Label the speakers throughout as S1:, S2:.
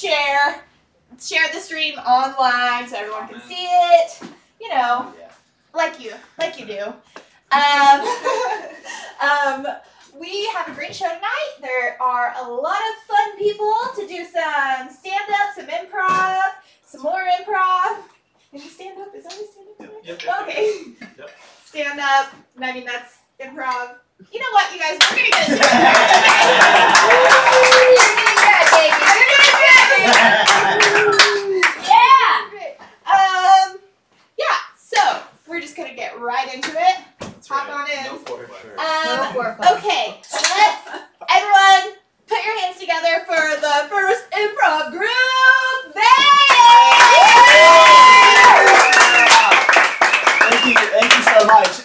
S1: share the stream online so everyone can see it. You know, like you do. We have a great show tonight. There are a lot of fun people to do some stand-up, some improv, some more improv. Any stand-up? Is that a stand-up?
S2: Yep.
S1: Okay.
S2: Yep.
S1: Stand-up. I mean, that's improv. You know what, you guys? We're going to get into it. You're getting good, baby. You're getting good, baby. Yeah. Yeah, so we're just going to get right into it. Hop on in.
S2: No foreplay.
S1: Okay, let's, everyone, put your hands together for the first improv group.
S3: Thank you so much.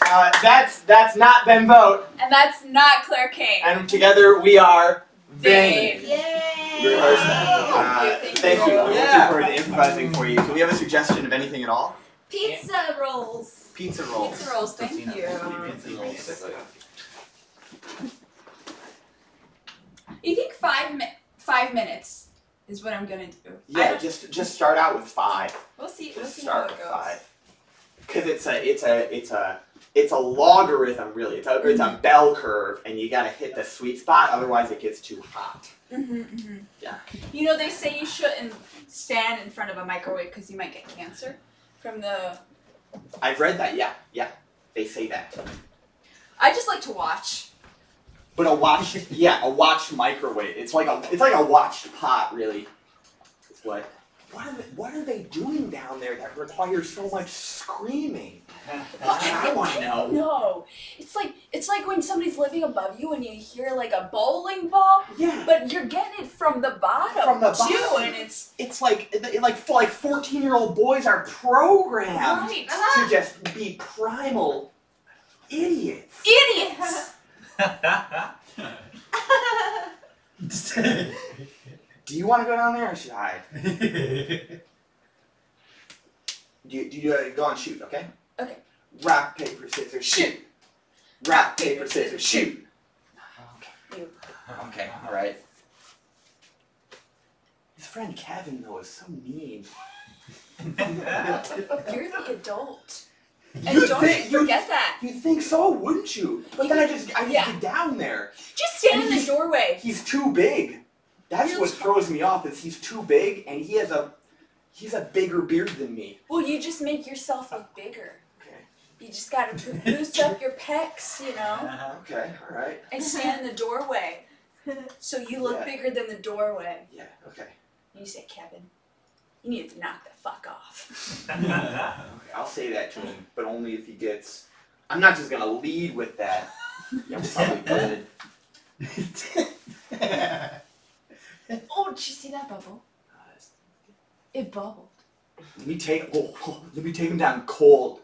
S3: That's not Ben Vogt.
S4: And that's not Claire Kane.
S3: And together we are Vane.
S1: Yay!
S3: We rehearsed that. Thank you. I'm
S2: Yeah.
S3: looking forward to improvising for you. Do we have a suggestion of anything at all?
S4: Pizza rolls.
S3: Pizza rolls.
S4: Pizza rolls, thank you. You think 5 minutes is what I'm gonna do?
S3: Yeah, just start out with 5.
S4: We'll see how
S3: Start
S4: it
S3: with
S4: goes.
S3: 5. Because it's a logarithm, really. It's a bell curve, and you gotta hit the sweet spot, otherwise it gets too hot. Yeah.
S4: You know, they say you shouldn't stand in front of a microwave because you might get cancer from the.
S3: I've read that. Yeah. They say that.
S4: I just like to watch.
S3: But a watched microwave. It's like a watched pot, really. It's what are they doing down there that requires so much screaming? I want to know.
S4: No, it's like when somebody's living above you and you hear like a bowling ball.
S3: Yeah.
S4: But you're getting it from the bottom.
S3: From the
S4: too,
S3: bottom.
S4: and it's
S3: like 14-year-old boys are programmed
S4: right.
S3: to just be primal idiots.
S4: Idiots.
S3: Do you want to go down there or should I? Do you go and shoot, okay?
S4: Okay.
S3: Rock, paper, scissors, shoot. Rock, paper, scissors, shoot. Okay. Okay, alright. His friend Kevin, though, is so mean.
S4: You're the adult. And
S3: You'd
S4: don't
S3: think-
S4: forget that.
S3: You'd think so, wouldn't you? But then I just get down there.
S4: Just stand in
S3: And
S4: the doorway.
S3: He's too big. That's
S4: Really?
S3: what throws me off, is he's too big, and he's a bigger beard than me.
S4: Well, you just make yourself look bigger.
S3: Okay.
S4: You just gotta boost up your pecs, you know,
S3: Okay, alright.
S4: and stand in the doorway. So you look
S3: Yeah.
S4: bigger than the doorway.
S3: Yeah, okay.
S4: And you say, Kevin, you need to knock the fuck off.
S3: Okay, I'll say that to him, but only if he gets... I'm not just gonna lead with that. Yeah, probably good.
S4: Oh, did you see that bubble? It bubbled.
S3: Let me take him down cold.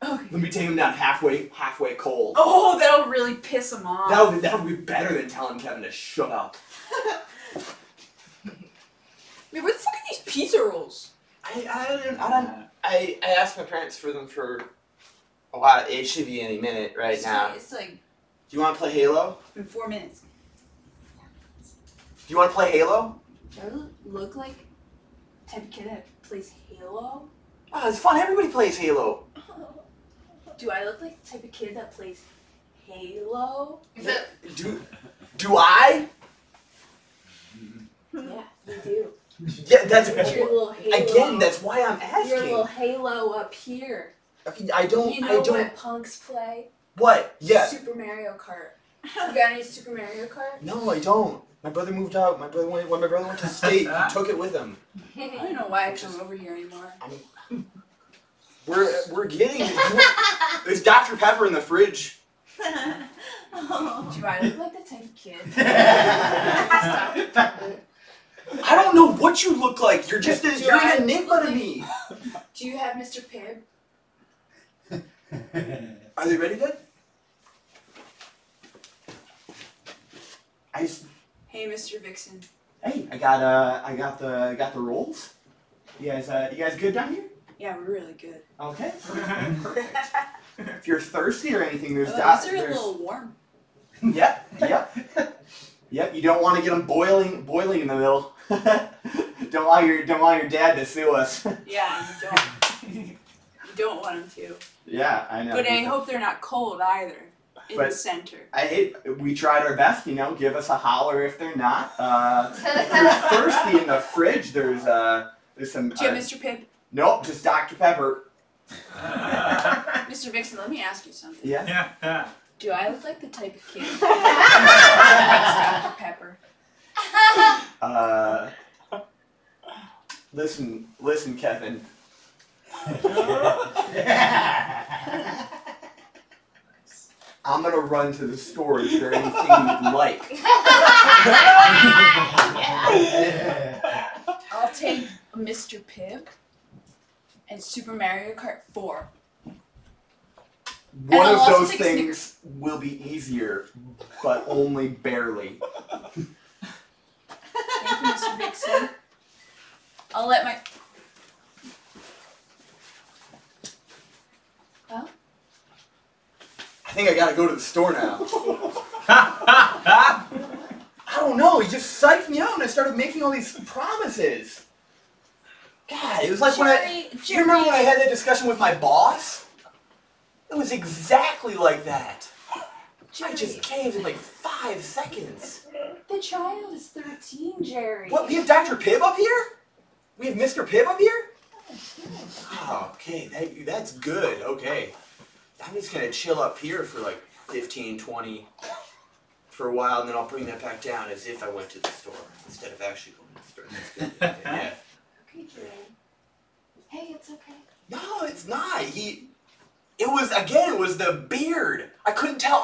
S4: Okay.
S3: Let me take him down halfway cold.
S4: Oh, that'll really piss him off.
S3: That would be better than telling Kevin to shut up.
S4: Wait, where the fuck are these pizza rolls?
S5: I asked my parents for them for a while. It should be any minute right now.
S4: It's like
S3: Do you want to play Halo?
S4: in 4 minutes.
S3: Do you want to play Halo?
S4: Do I look like the type of kid that plays Halo?
S3: Oh, it's fun. Everybody plays Halo.
S4: Do I look like the type of kid that plays Halo?
S3: Do I?
S4: Yeah, you do.
S3: Yeah, that's
S4: Your little Halo.
S3: again. That's why I'm
S4: Your little
S3: asking.
S4: Halo up here.
S3: I don't.
S4: You know
S3: I don't.
S4: what punks play?
S3: What? Yeah.
S4: Super Mario Kart. You got any Super Mario Kart?
S3: No, I don't. My brother moved out. When my brother went to state, he took it with him.
S4: I don't know why I come over here anymore.
S3: We're getting. There's Dr. Pepper in the fridge.
S4: Do I look like the type of kid? Stop.
S3: I don't know what you look like. You're just
S4: Do
S3: you're
S4: I
S3: an enigma
S4: look
S3: to
S4: like-
S3: me.
S4: Do you have Mr. Pibb?
S3: Are they ready then?
S4: Hey, Mr. Vixen.
S3: Hey, I got the rolls. You guys good down here?
S4: Yeah, we're really good.
S3: Okay. Perfect. If you're thirsty or anything, there's
S4: These are a little warm.
S3: Yep. You don't want to get them boiling in the middle. Don't want your dad to sue us.
S4: Yeah, you don't. You don't want them to.
S3: Yeah, I know.
S4: But I hope they're not cold either. In the
S3: But-
S4: center.
S3: We tried our best, give us a holler if they're not. There's Thirsty in the fridge. There's some.
S4: Do you have Mr. Pibb?
S3: Nope, just Dr. Pepper.
S4: Mr. Vixen, let me ask you something.
S3: Yeah.
S4: Do I look like the type of kid that likes Dr. Pepper?
S3: Listen, Kevin. I'm gonna run to the store. Is there anything you'd like?
S4: I'll take Mr. Pibb and Super Mario Kart 4.
S3: One
S4: I'll
S3: of
S4: also
S3: those
S4: take a
S3: things will be easier, but only barely.
S4: Thank you, Mr. Vixen. I'll let my... Well?
S3: I think I gotta go to the store now. I don't know, he just psyched me out and I started making all these promises. God, it was like Do you remember when I had that discussion with my boss? It was exactly like that. I just caved in like 5 seconds.
S4: The child is 13, Jerry.
S3: What, we have Dr. Pibb up here? We have Mr. Pibb up here? Oh, okay, that's good, okay. I'm just gonna chill up here for like 15, 20 for a while, and then I'll bring that back down as if I went to the store instead of actually going to the store. That's good. Yeah.
S1: Okay, Jerry. Hey, it's okay.
S3: No, it's not. It was the beard. I couldn't tell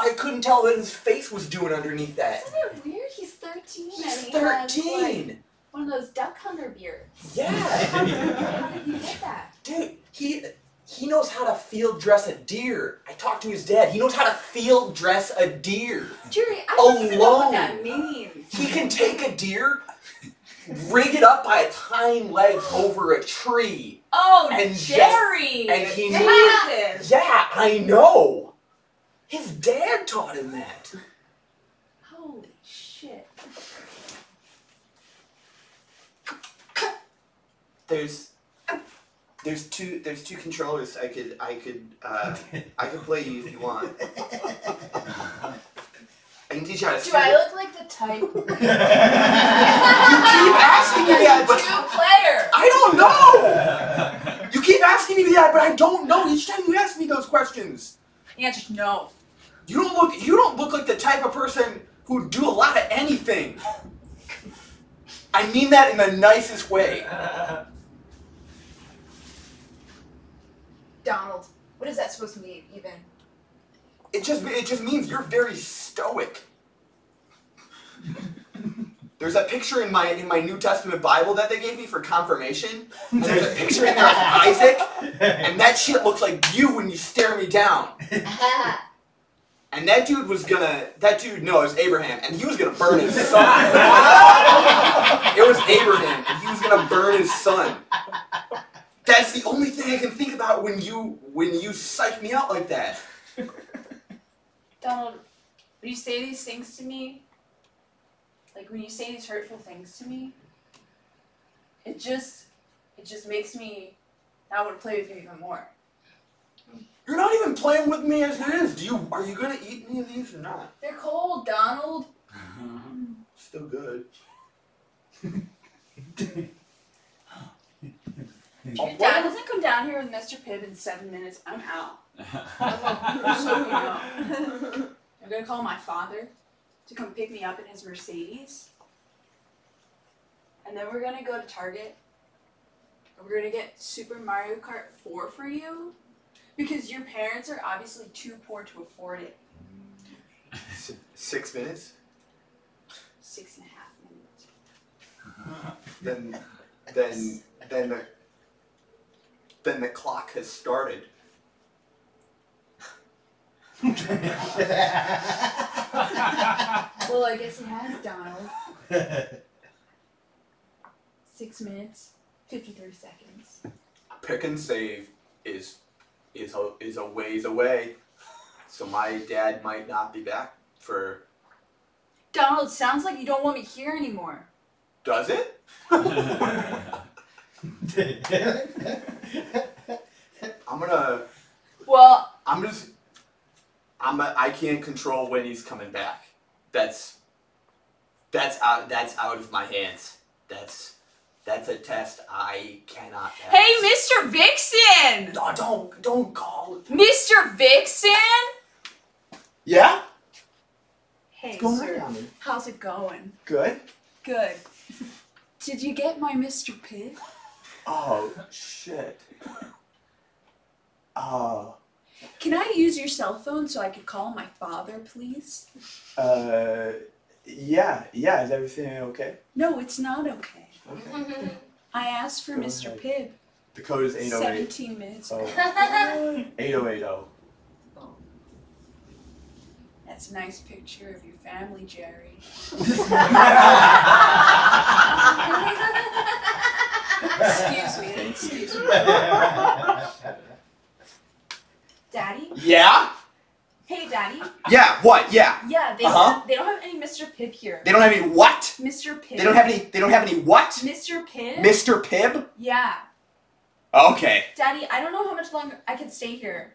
S3: what his face was doing underneath that.
S1: Isn't it weird? He's 13
S3: He's
S1: and he has,
S3: 13.
S1: like, one of those duck hunter beards.
S3: Yeah.
S1: How did you get that?
S3: Dude, he knows how to field dress a deer. I talked to his dad. He knows how to field dress a deer.
S1: Jerry, I don't even know what that
S3: Alone.
S1: means.
S3: He can take a deer, rig it up by its hind legs over a tree.
S4: Oh,
S3: And
S4: Jerry!
S3: and he
S4: Jesus!
S3: Yeah, I know. His dad taught him that.
S1: Holy shit.
S3: There's two controllers. I could play you if you want. I can teach you how to.
S1: Do I look like the type?
S3: You keep asking me that, but
S1: Two-player.
S3: I don't know. You keep asking me that, but I don't know. Each time you ask me those questions,
S4: The answer's no.
S3: you don't look like the type of person who'd do a lot of anything. I mean that in the nicest way.
S1: Donald, what is that supposed to mean, even?
S3: It just means you're very stoic. There's a picture in my New Testament Bible that they gave me for confirmation, and there's a picture in there of Isaac, and that shit looks like you when you stare me down. And that dude it was Abraham, and he was gonna burn his son. It was Abraham, and he was gonna burn his son. That's the only thing I can think about when you psych me out like that.
S4: Donald, when you say these things to me, like when you say these hurtful things to me, it just makes me not want to play with you even more.
S3: You're not even playing with me as it is. Are you gonna eat any of these or not?
S4: They're cold, Donald.
S3: Still good.
S4: If your dad doesn't come down here with Mr. Pibb in 7 minutes, I'm out. Just so you know. I'm gonna call my father to come pick me up in his Mercedes. And then we're gonna go to Target. And we're gonna get Super Mario Kart 4 for you. Because your parents are obviously too poor to afford it.
S3: 6 minutes?
S4: 6.5 minutes.
S3: Then the clock has started.
S1: Well, I guess it has, Donald. 6 minutes, 53 seconds.
S3: Pick and save is a ways away, so my dad might not be back for.
S4: Donald, sounds like you don't want me here anymore.
S3: Does it?
S4: Well,
S3: I can't control when he's coming back. That's out of my hands. That's a test I cannot pass.
S4: hey, Mr. Vixen!
S3: No, don't call it.
S4: Mr. Vixen?
S3: Yeah?
S4: Hey,
S3: What's going
S4: sir.
S3: on, Mommy?
S4: How's it going?
S3: Good.
S4: Good. Did you get my Mr. Pig?
S3: Oh shit. Oh.
S4: Can I use your cell phone so I could call my father, please?
S3: Yeah. Is everything okay?
S4: No, it's not okay.
S3: Okay.
S4: I asked for
S3: Go
S4: Mr.
S3: ahead.
S4: Pibb
S3: The code is 808.
S4: 17 minutes ago.
S3: Oh. 8080.
S4: That's a nice picture of your family, Jerry. Excuse me. Daddy?
S3: Yeah?
S4: Hey, Daddy.
S3: Yeah, what? Yeah.
S4: Yeah, they
S3: Uh-huh.
S4: they don't have any Mr. Pibb here.
S3: They don't have any what?
S4: Mr. Pibb.
S3: They don't have any what?
S4: Mr. Pibb?
S3: Mr. Pibb?
S4: Yeah.
S3: Okay.
S4: Daddy, I don't know how much longer I can stay here.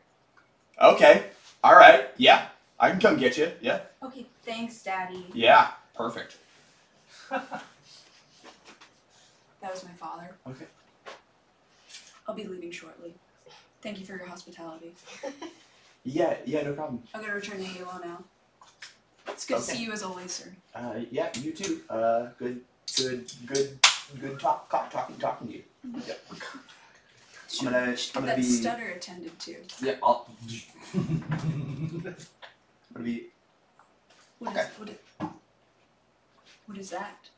S3: Okay. Alright. Yeah. I can come get you. Yeah.
S4: Okay, thanks, Daddy.
S3: Yeah. Perfect.
S4: That was my father.
S3: Okay.
S4: I'll be leaving shortly. Thank you for your hospitality.
S3: Yeah, no problem.
S4: I'm gonna return to Halo now. It's good to
S3: Okay.
S4: see you as always, sir.
S3: Yeah, you too. Good talking to you. Yep.
S4: Should
S3: I'm
S4: get
S3: gonna
S4: that
S3: be.
S4: stutter attended to.
S3: Yeah, I'm gonna be.
S4: What
S3: Okay.
S4: What is that?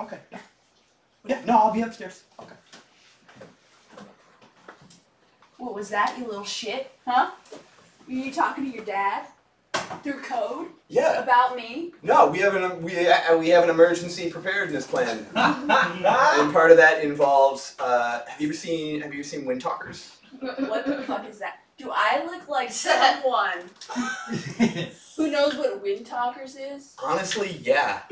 S3: Okay. Yeah, no, I'll be upstairs. Okay.
S4: What was that, you little shit? Huh? Were you talking to your dad? Through code?
S5: Yeah.
S4: About me?
S5: No, we have an emergency preparedness plan, and part of that involves. Have you ever seen Wind Talkers?
S4: What the fuck is that? Do I look like someone who knows what Wind Talkers is?
S5: Honestly, yeah.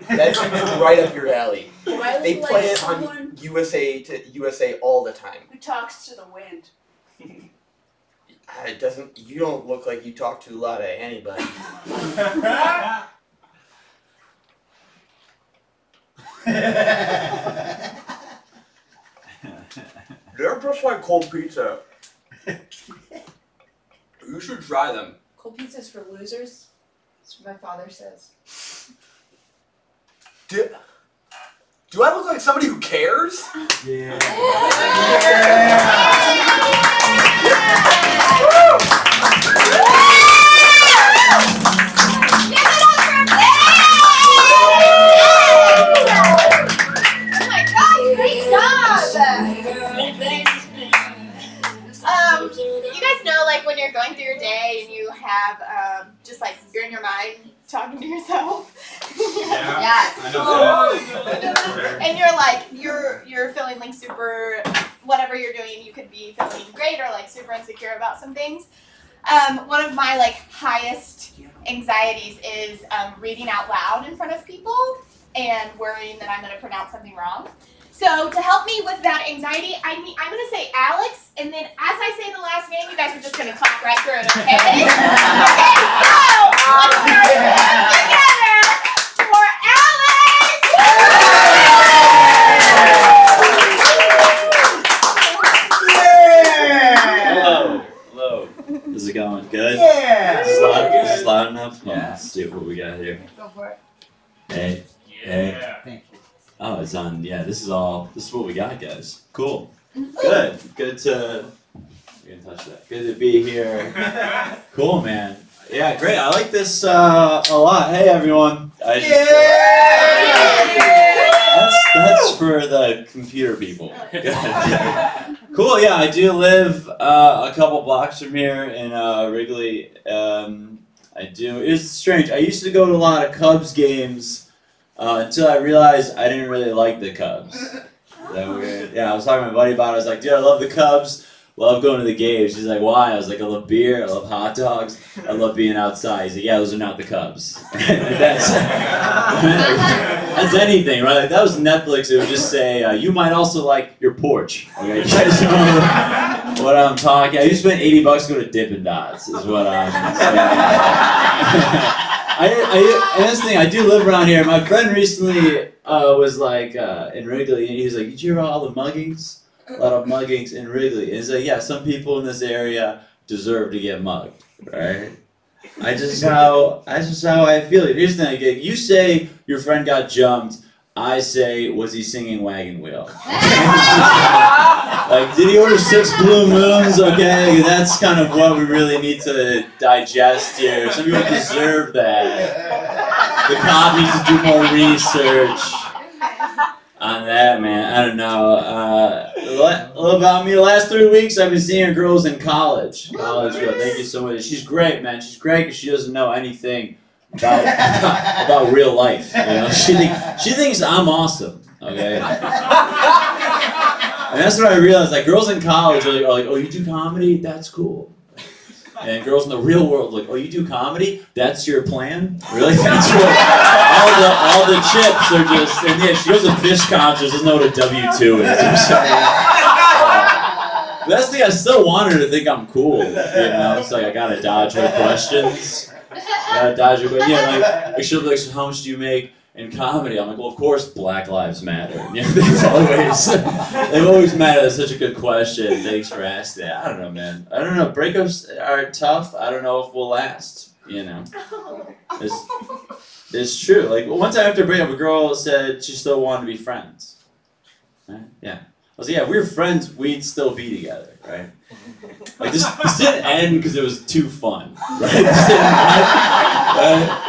S5: That's right up your alley.
S4: Do I
S5: They
S4: look
S5: play
S4: like
S5: it
S4: someone
S5: on USA all the time.
S4: who talks to the wind?
S5: It doesn't. You don't look like you talk to a lot of anybody. They're just like cold pizza. You should try them.
S4: Cold pizza's for losers? That's what my father says.
S5: Do I look like somebody who cares?
S3: Yeah.
S1: Oh my god, great job! You guys know, like, when you're going through your day and you have, just like, you're in your mind talking to yourself?
S2: Yes.
S1: I know. And you're like, you're feeling like super, whatever you're doing, you could be feeling great or like super insecure about some things. One of my like highest anxieties is reading out loud in front of people and worrying that I'm going to pronounce something wrong. So to help me with that anxiety, I'm going to say Alex, and then as I say the last name, you guys are just going to talk right through it, okay? Okay, so let's put our hands together for Alex!
S2: Hello. How's it going? Good?
S3: Yeah.
S2: Is this loud enough?
S3: Yeah.
S2: Let's see what we got here.
S1: Go for it.
S2: Hey.
S3: Thank you.
S2: Oh, it's on. Yeah, this is what we got, guys. Cool. Good. Good to. You can touch that. Good to be here. Cool, man. Yeah, great. I like this a lot. Hey, everyone. That's for the computer people. Cool. Yeah, I do live a couple blocks from here in Wrigley. I do. It's strange. I used to go to a lot of Cubs games. Until I realized I didn't really like the Cubs. Is that weird? Yeah, I was talking to my buddy about it. I was like, dude, I love the Cubs. Love going to the games. He's like, why? I was like, I love beer. I love hot dogs. I love being outside. He's like, yeah, those are not the Cubs. That's That's anything, right? Like, that was Netflix. It would just say, you might also like your porch. Okay, you guys know what I'm talking. You spent $80 to go to Dippin' Dots, is what I'm saying. And this thing, I do live around here. My friend recently was like in Wrigley, and he was like, "Did you hear about all the muggings? A lot of muggings in Wrigley." And he's like, "Yeah, some people in this area deserve to get mugged, right?" I just how I feel. Here's the thing: you say your friend got jumped. I say, was he singing Wagon Wheel? Like, did he order 6 Blue Moons? Okay, that's kind of what we really need to digest here. Some people deserve that. The cop needs to do more research on that, man. I don't know. A little about me. The last 3 weeks, I've been seeing girls in college. College girl, thank you so much. She's great, man. She's great because she doesn't know anything about real life. You know, she thinks I'm awesome. Okay. And that's what I realized. Like, girls in college are like, "Oh, you do comedy? That's cool." And girls in the real world are like, "Oh, you do comedy? That's your plan? Really?" That's what all the chips are just. And yeah, she goes to Fish concerts, doesn't know what a W-2 is. I'm sorry. But that's the thing. I still want her to think I'm cool. You know, it's like I gotta dodge her questions. Yeah, she'll be like, "So how much do you make in comedy?" I'm like, "Well, of course, Black Lives Matter." You know, they've always mattered. That's such a good question. Thanks for asking that. I don't know, man. I don't know. Breakups are tough. I don't know if we'll last. You know, it's true. Like, one time after breakup, a girl said she still wanted to be friends. Right? Yeah. I was like, "Yeah, if we were friends, we'd still be together, right?" Like, this didn't end because it was too fun, right?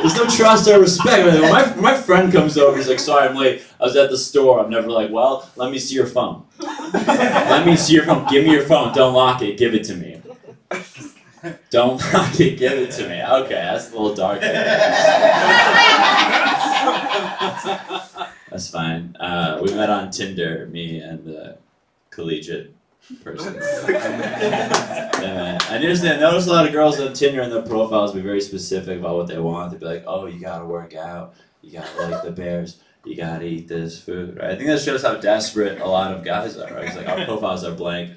S2: There's no trust or respect. When my friend comes over, he's like, "Sorry, I'm late. I was at the store." I'm never like, "Well, let me see your phone. Let me see your phone. Give me your phone. Don't lock it. Give it to me. Don't lock it. Give it to me." Okay, that's a little dark. That's fine. We met on Tinder, me and the collegiate person. Yeah, man. I noticed a lot of girls on Tinder and their profiles be very specific about what they want. They'd be like, "Oh, you gotta work out. You gotta like the Bears. You gotta eat this food." Right? I think that shows how desperate a lot of guys are. Right? It's like our profiles are blank,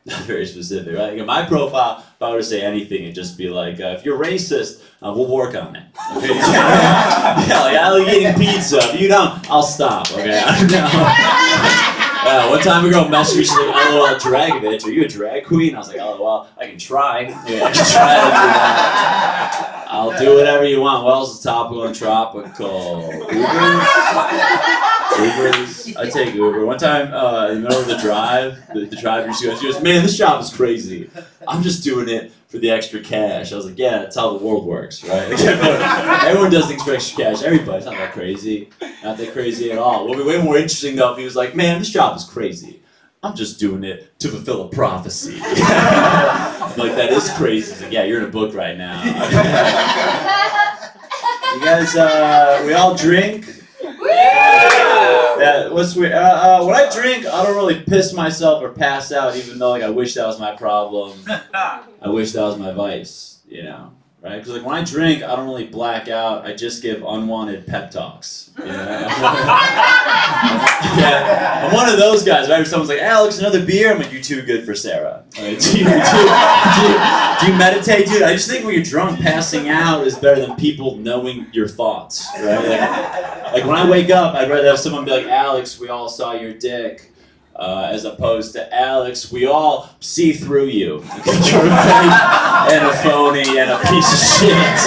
S2: not very specific. Right? Like, in my profile, if I were to say anything, it'd just be like, "If you're racist, we'll work on it." Okay? Yeah, like, I like eating pizza. If you don't, I'll stop. Okay? I don't know. One time a girl messaged me, she's like, "LOL, Dragovich, are you a drag queen?" I was like, "LOL, I can try. Yeah, I can try to do that. I'll do whatever you want. What else is topical and tropical? Ubers? I take Uber." One time, in the middle of the drive, the driver, she goes, "Man, this job is crazy. I'm just doing it for the extra cash." I was like, "Yeah, that's how the world works, right?" Like, everyone does things for extra cash. Everybody's not that crazy. Not that crazy at all. What would be way more interesting, though, if he was like, "Man, this job is crazy. I'm just doing it to fulfill a prophecy." I'm like, "That is crazy." He's like, "Yeah, you're in a book right now." You guys, we all drink? Yeah, what's weird? When I drink, I don't really piss myself or pass out, even though, like, I wish that was my problem. I wish that was my vice, you know, right? Because, like, when I drink, I don't really black out. I just give unwanted pep talks, you know? Yeah, I'm one of those guys, right? Where someone's like, "Alex, another beer?" I'm like, "You're too good for Sarah." Right? Do you meditate, dude? I just think when you're drunk, passing out is better than people knowing your thoughts, right? Like when I wake up, I'd rather have someone be like, "Alex, we all saw your dick," as opposed to, "Alex, we all see through you. You're a fake and a phony and a piece of shit."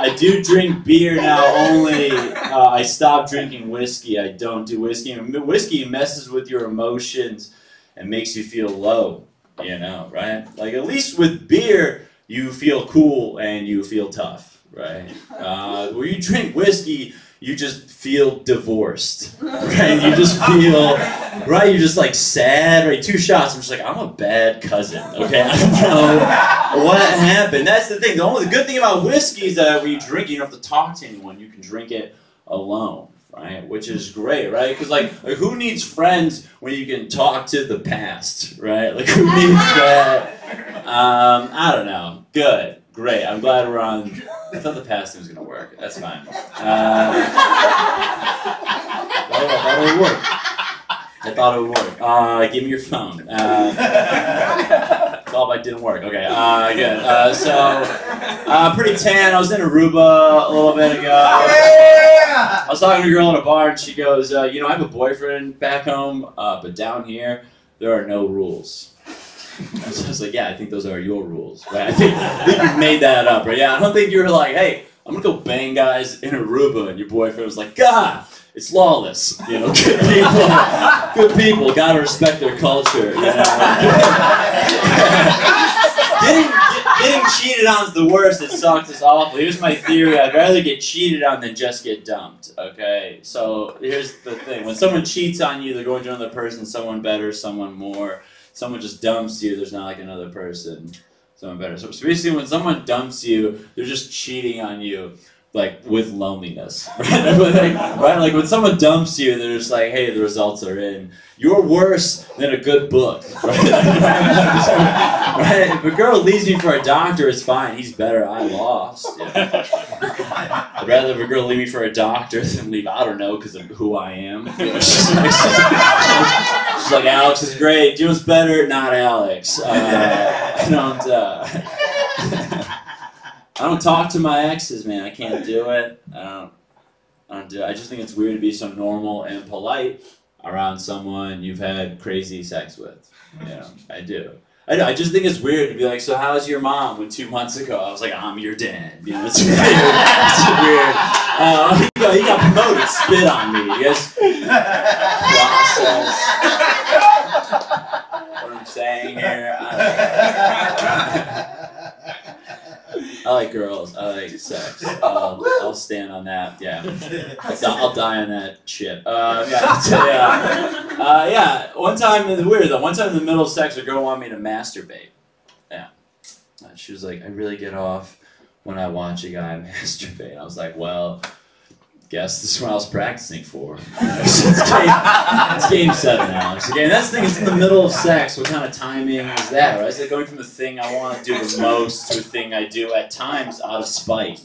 S2: I do drink beer now only. I stopped drinking whiskey. I don't do whiskey. Whiskey messes with your emotions and makes you feel low, you know, right? Like, at least with beer, you feel cool and you feel tough, right? When you drink whiskey, you just feel divorced, right? You just feel, right? You're just like sad, right? 2 shots, I'm just like, I'm a bad cousin, okay? I don't know what happened. That's the thing. The good thing about whiskey is that when you drink, you don't have to talk to anyone. You can drink it alone, right? Which is great, right? Because like who needs friends when you can talk to the past, right? Like, who needs that? I don't know. Good. Great. I'm glad we're on. I thought the past thing was gonna work. That's fine. I thought it would work. Give me your phone. Oh, it didn't work. Okay. Good. Pretty tan. I was in Aruba a little bit ago. I was talking to a girl at a bar, and she goes, I have a boyfriend back home, but down here, there are no rules. And so I was like, yeah, I think those are your rules, right? I think you made that up, right? Yeah, I don't think you were like, hey, I'm gonna go bang guys in Aruba, and your boyfriend was like, God, it's lawless. Good people, gotta respect their culture. Getting cheated on is the worst. It sucks. It's awful. Here's my theory. I'd rather get cheated on than just get dumped. Okay, so here's the thing: when someone cheats on you, they're going to another person, someone better, someone more. Someone just dumps you, there's not like another person, someone better. So basically when someone dumps you, they're just cheating on you, like, with loneliness, right? Like when someone dumps you, they're just like, hey, the results are in. You're worse than a good book, right? Right? If a girl leaves me for a doctor, it's fine, he's better, I lost. I'd rather have a girl leave me for a doctor than leave, I don't know, because of who I am. She's like, Alex is great, Jim's better, not Alex. I don't talk to my exes, man. I can't do it. I don't do it. I just think it's weird to be so normal and polite around someone you've had crazy sex with. I do. I just think it's weird to be like, so how's your mom? When 2 months ago I was like, I'm your dad. It's weird. It's weird. You got promoted. Spit on me. You guys process what I'm saying here. I like girls. I like sex. I'll stand on that. Yeah, I'll die on that shit. Yeah. One time, weird though. One time in the middle of sex, a girl wanted me to masturbate. Yeah, she was like, I really get off when I watch a guy masturbate. I was like, well, guess this is what I was practicing for. It's game 7, Alex. Okay, and that's the thing, it's in the middle of sex. What kind of timing is that, right? It's like going from the thing I want to do the most to a thing I do at times out of spite.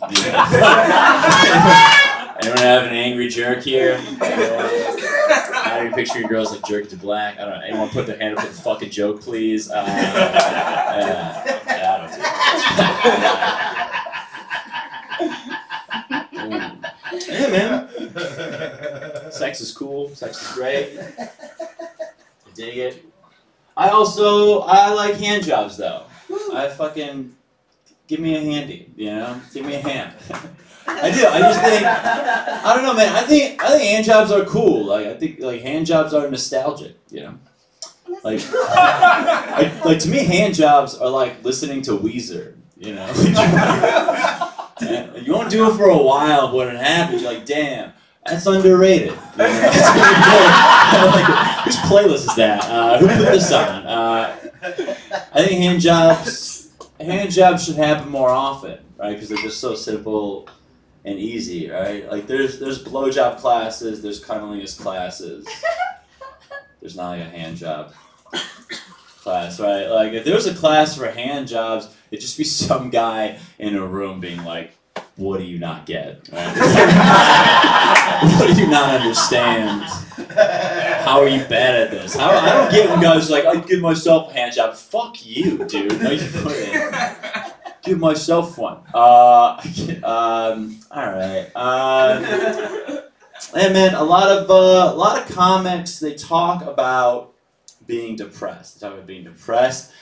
S2: Anyone have an angry jerk here? How do you picture your girls like jerk to black? I don't know. Anyone put their hand up for the fucking joke, please? I don't do it. Yeah, man. Sex is cool. Sex is great. I dig it. I like hand jobs though. Give me a handy, give me a hand. I do. I just think, I don't know, man. I think hand jobs are cool. Like I think hand jobs are nostalgic. Like to me, hand jobs are like listening to Weezer. You won't do it for a while, but when it happens, you're like, damn, that's underrated. Whose playlist is that? Who put this on? I think hand jobs should happen more often, right? Because they're just so simple and easy, right? Like there's blowjob classes, there's cunnilingus classes. There's not like a hand job class, right? Like if there was a class for hand jobs, it'd just be some guy in a room being like, what do you not get? Right? What do you not understand? How are you bad at this? I don't get when guys are like, I give myself a hand job. Fuck you, dude. No, you couldn't. Give myself one. Alright. And man, a lot of comics, they talk about being depressed. They talk about being depressed.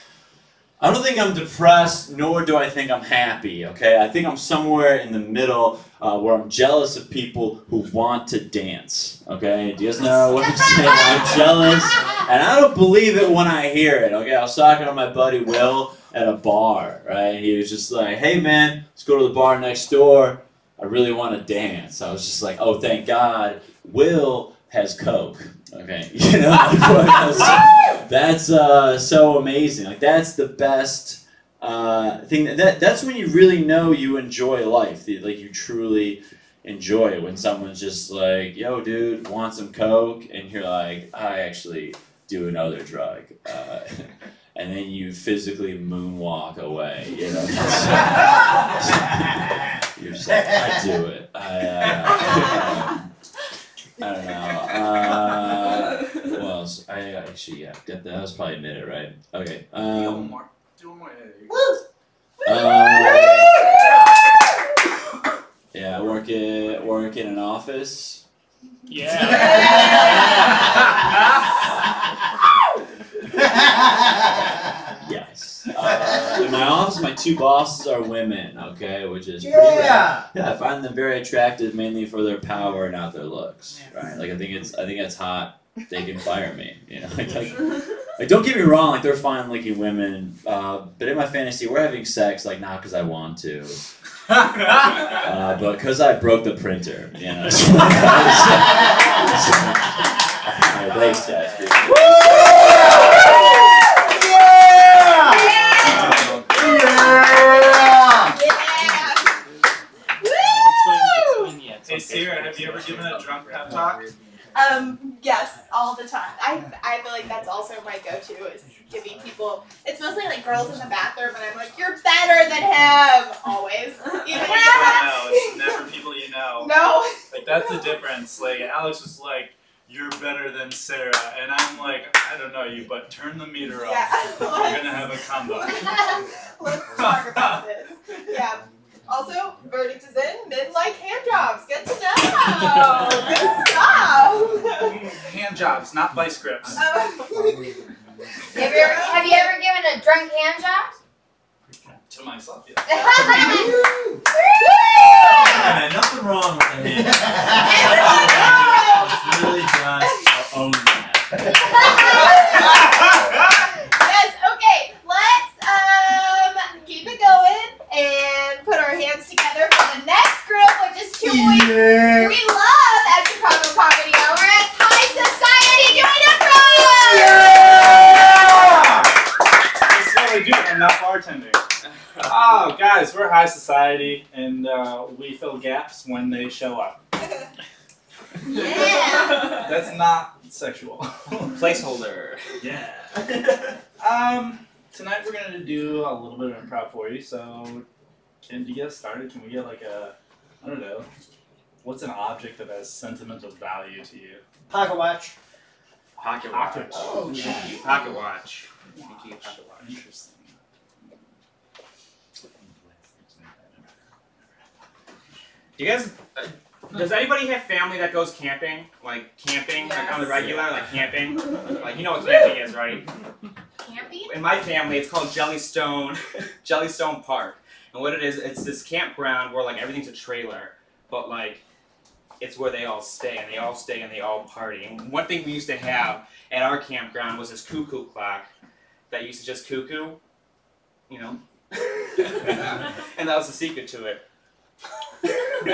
S2: I don't think I'm depressed, nor do I think I'm happy, okay? I think I'm somewhere in the middle where I'm jealous of people who want to dance, okay? Do you guys know what I'm saying? I'm jealous, and I don't believe it when I hear it, okay? I was talking to my buddy Will at a bar, right? He was just like, hey man, let's go to the bar next door. I really want to dance. I was just like, oh, thank God, Will has Coke. Okay, that's so amazing. Like that's the best thing. That's when you really know you enjoy life. Like you truly enjoy it when someone's just like, "Yo, dude, want some Coke?" and you're like, "I actually do another drug." and then you physically moonwalk away. You know, you're just like, I do it. I don't know. What else? Actually, yeah, that was probably a minute, right? Okay.
S6: Do one more. Do one more.
S2: Yeah, work in an office.
S7: Yeah.
S2: Yes. In my office, my 2 bosses are women. Okay, which is pretty rare. Yeah, I find them very attractive, mainly for their power, not their looks. Right? Like I think it's hot. They can fire me. You know, like don't get me wrong. Like they're fine looking women, but in my fantasy, we're having sex like not because I want to. But because I broke the printer, you know. Alright, thanks, guys.
S6: Hey, Sierra, have you ever given a drunk pep talk?
S1: Yes, all the time. I feel like that's also my go-to is giving people. It's mostly like girls in the bathroom, and I'm like, "You're better than him." Always. Even
S6: No, it's never people you know.
S1: No.
S6: Like that's the difference. Like Alex was like, "You're better than Sarah," and I'm like, "I don't know you, but turn the meter off.
S1: Yeah.
S6: You're gonna have a combo."
S1: Let's talk about this. Yeah. Also, verdict is in. Men like hand jobs. Good to know. Good stuff.
S6: Hand jobs, not vice grips.
S8: Have you ever given a drunk hand job?
S6: To myself, yeah.
S2: Yeah, nothing wrong with the hand. It's really just own that.
S1: Yes. Okay. Let's keep it going and put our hands together for the next group, which is 2 boys we love at Chicago Comedy Hour. It's High Society doing improv.
S6: That's what I do. I'm not bartending. Oh, guys, we're High Society, and we fill gaps when they show up.
S1: Yeah.
S6: That's not sexual.
S5: Placeholder.
S6: Yeah. Tonight we're gonna do a little bit of improv for you. So, can you get us started? Can we get like I don't know, what's an object that has sentimental value to you?
S7: Pocket watch.
S5: Pocket
S6: Pocket
S5: watch.
S6: watch.
S5: Oh, cheeky pocket watch. Cheeky pocket watch.
S6: Interesting.
S9: Do you guys? Does anybody have family that goes camping? Like camping, like on the regular, like camping? Like you know what camping is, right?
S1: Camping?
S9: In my family, it's called Jellystone, Jellystone Park. And what it is, it's this campground where like everything's a trailer, but like it's where they all stay, and they all stay and they all party. And one thing we used to have at our campground was this cuckoo clock that used to just cuckoo, you know. And that was the secret to it. And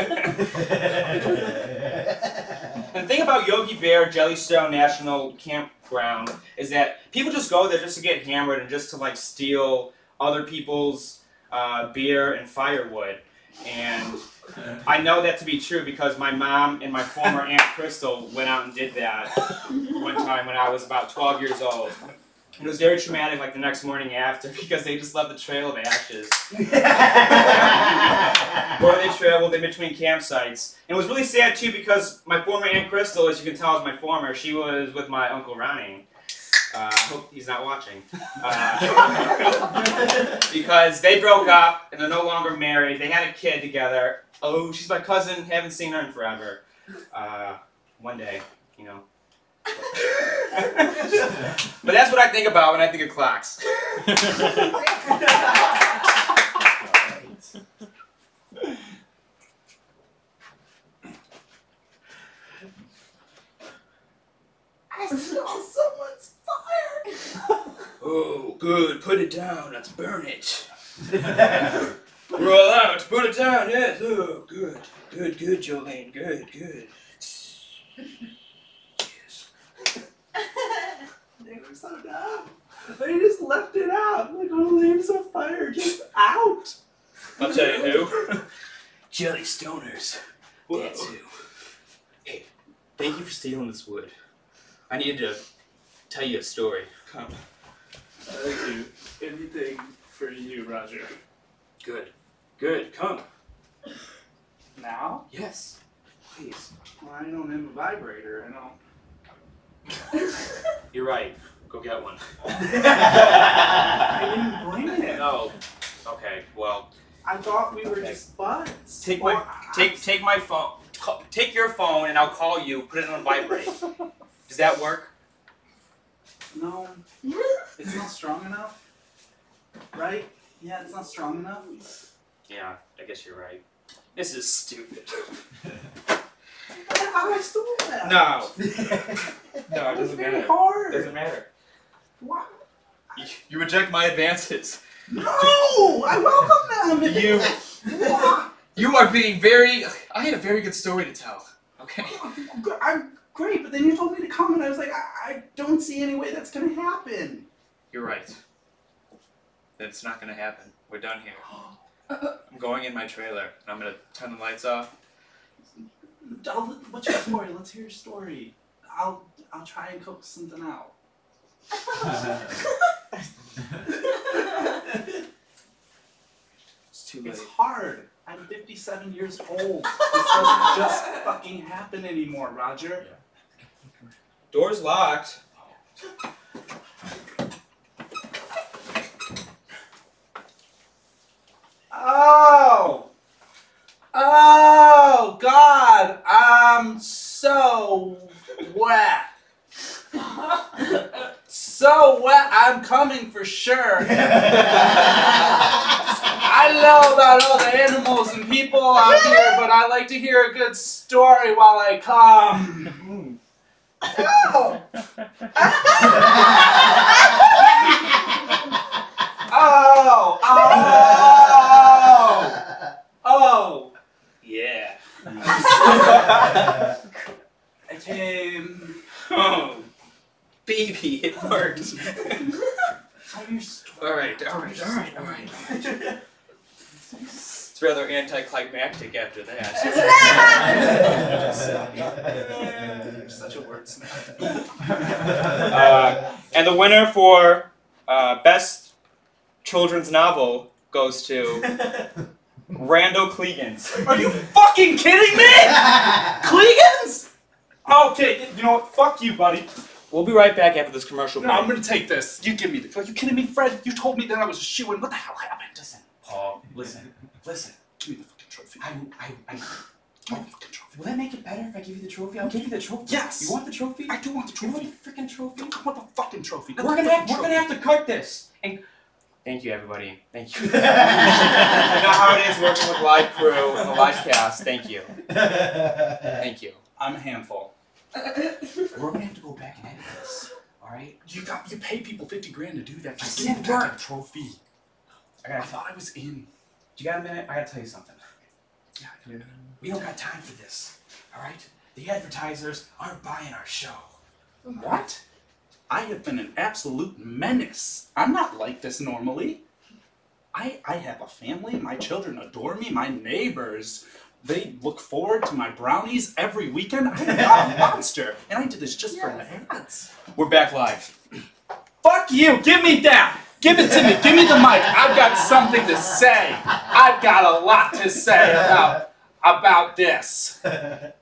S9: the thing about Yogi Bear Jellystone National Campground is that people just go there just to get hammered and just to like steal other people's beer and firewood. And I know that to be true because my mom and my former Aunt Crystal went out and did that one time when I was about 12 years old. It was very traumatic, like the next morning after, because they just left a trail of ashes. Where they traveled in between campsites. And it was really sad too because my former Aunt Crystal, as you can tell is my former, she was with my Uncle Ronnie. I hope he's not watching. Because they broke up and they're no longer married. They had a kid together. Oh, she's my cousin, haven't seen her in forever. One day, you know. But that's what I think about when I think of clocks.
S5: I smell someone's fire.
S9: Oh, good. Put it down. Let's burn it. Roll out. Put it down. Yes. Oh, good. Good, good, Jolene. Good, good.
S3: They were so dumb. They just left it out. Like, oh, leaves of fire just out.
S9: I'll tell you who. Jellystoners. That's who. Hey, thank you for stealing this wood. I needed to tell you a story. Come.
S6: I'll do anything for you, Roger.
S9: Good. Good. Come.
S6: Now?
S9: Yes. Please.
S6: Well, I don't have a vibrator. I don't.
S9: You're right. Go get one.
S6: I didn't bring it.
S9: No. Okay. Well,
S6: I thought we were
S9: Okay.
S6: just buds.
S9: take
S6: Well,
S9: my take my phone. Take your phone and I'll call you. Put it on vibrate. Does that work?
S6: No, it's not strong enough. Right? Yeah, it's not strong enough.
S9: Yeah. I guess you're right. This is stupid.
S6: I stole that.
S9: No. No, it
S6: It's
S9: doesn't
S6: very
S9: matter.
S6: hard.
S9: Doesn't matter.
S6: Why?
S9: You reject my advances.
S6: No! I welcome them!
S9: You-
S6: Why?
S9: You are being very. I had a very good story to tell. Okay.
S6: I'm great, but then you told me to come and I was like, I don't see any way that's gonna happen.
S9: You're right. That's not gonna happen. We're done here. I'm going in my trailer and I'm gonna turn the lights off.
S6: What's your story? Let's hear your story. I'll try and coax something out.
S9: It's too late.
S6: It's hard. I'm 57 years old. This doesn't just fucking happen anymore, Roger.
S9: Door's locked.
S6: Oh! Oh, God! I'm so wet. So wet, I'm coming for sure. I know about all the animals and people out here, but I like to hear a good story while I come. Oh! Oh! Oh! Oh!
S9: Yeah.
S6: I came.
S9: Oh, baby, it worked.
S6: Tell your story.
S9: All right. It's rather anticlimactic after that.
S6: You're such a wordsmith.
S9: And the winner for best children's novel goes to Randall Clegans.
S6: Are you fucking kidding me? Clegans? Okay, you know what? Fuck you, buddy.
S9: We'll be right back after this commercial
S6: No,
S9: break.
S6: I'm gonna take this. You give me the. Are you kidding me, Fred? You told me that I was a shoo-in. What the hell happened?
S7: Listen, Paul, listen.
S6: Give me the fucking trophy.
S7: I,
S6: Give me the fucking trophy.
S7: will that make it better if I give you the trophy? I'll give you the trophy.
S6: Yes.
S7: You want the trophy?
S6: I do want the
S7: You
S6: trophy.
S7: want the freaking trophy?
S6: I want the fucking trophy.
S7: We're gonna have to cut this. And
S9: Thank you, everybody. Thank you. You know how it is working with live crew and the live cast. Thank you. Thank you.
S6: I'm a handful.
S7: we're gonna have to go back and edit this. All right?
S6: You pay people $50,000 to do that. Just
S7: I
S6: give me
S7: said
S6: the
S7: work.
S6: fucking trophy.
S7: I
S6: I thought I was in.
S7: You got a minute? I gotta tell you something.
S6: Yeah, I can.
S7: We don't got time for this. All right? The advertisers aren't buying our show.
S6: What? I have been an absolute menace. I'm not like this normally. I have a family. My children adore me. My neighbors, they look forward to my brownies every weekend. I'm not a monster. And I did this just for the ads.
S9: We're back live.
S6: Fuck you! Give me that! Give it to me! Give me the mic! I've got something to say! I've got a lot to say about this.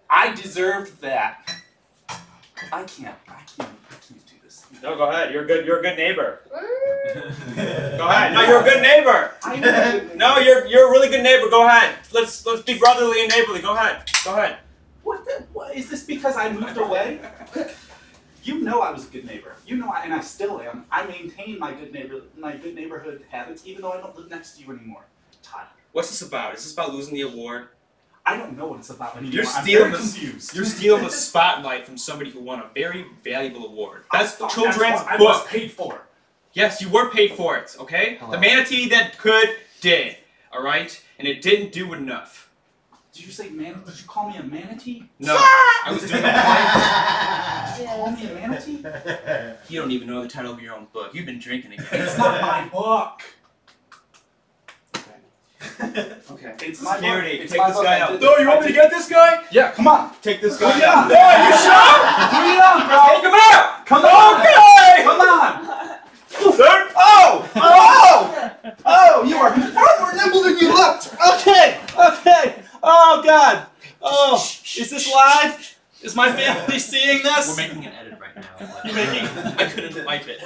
S6: I deserved that. I can't do this.
S9: No, go ahead. You're a good neighbor. Go ahead. No, you're a good neighbor. No, you're a really good neighbor. Go ahead. Let's be brotherly and neighborly. Go ahead.
S6: What is this because I moved away? You know I was a good neighbor. You know and I still am. I maintain my good neighborhood habits even though I don't live next to you anymore. Todd.
S9: What's this about? Is this about losing the award?
S6: I don't know what it's about anymore.
S9: You're
S6: I'm
S9: stealing
S6: very
S9: the-
S6: confused.
S9: You're stealing the spotlight from somebody who won a very valuable award. Best
S6: That's
S9: children's
S6: what I was
S9: book.
S6: paid for.
S9: Yes, you were paid for it, okay?
S7: Hello.
S9: The manatee that could did, alright? And it didn't do enough.
S6: Did you say man? Did you call me a manatee?
S9: No, I was doing a play.
S6: Did you call me a manatee?
S9: You don't even know the title of your own book. You've been drinking again.
S6: It's not my book.
S9: Okay.
S6: It's my
S9: Security,
S6: book. It's
S9: take
S6: my
S9: this
S6: book.
S9: guy
S6: I
S9: out.
S6: did
S9: No,
S6: this.
S9: you want me to get this guy?
S6: Yeah, come on.
S9: Take this
S6: Bring
S9: guy
S6: it on.
S9: out.
S6: No, you sure? Bring it on, bro.
S9: Take him out!
S6: Come on.
S9: Okay!
S6: Come on.
S9: Sir?
S6: Oh! Oh, you are far more nimble than you looked. Okay. Oh God. Oh, is this live? Is my family seeing this?
S9: We're making an edit right now.
S6: You're making.
S9: I couldn't wipe it.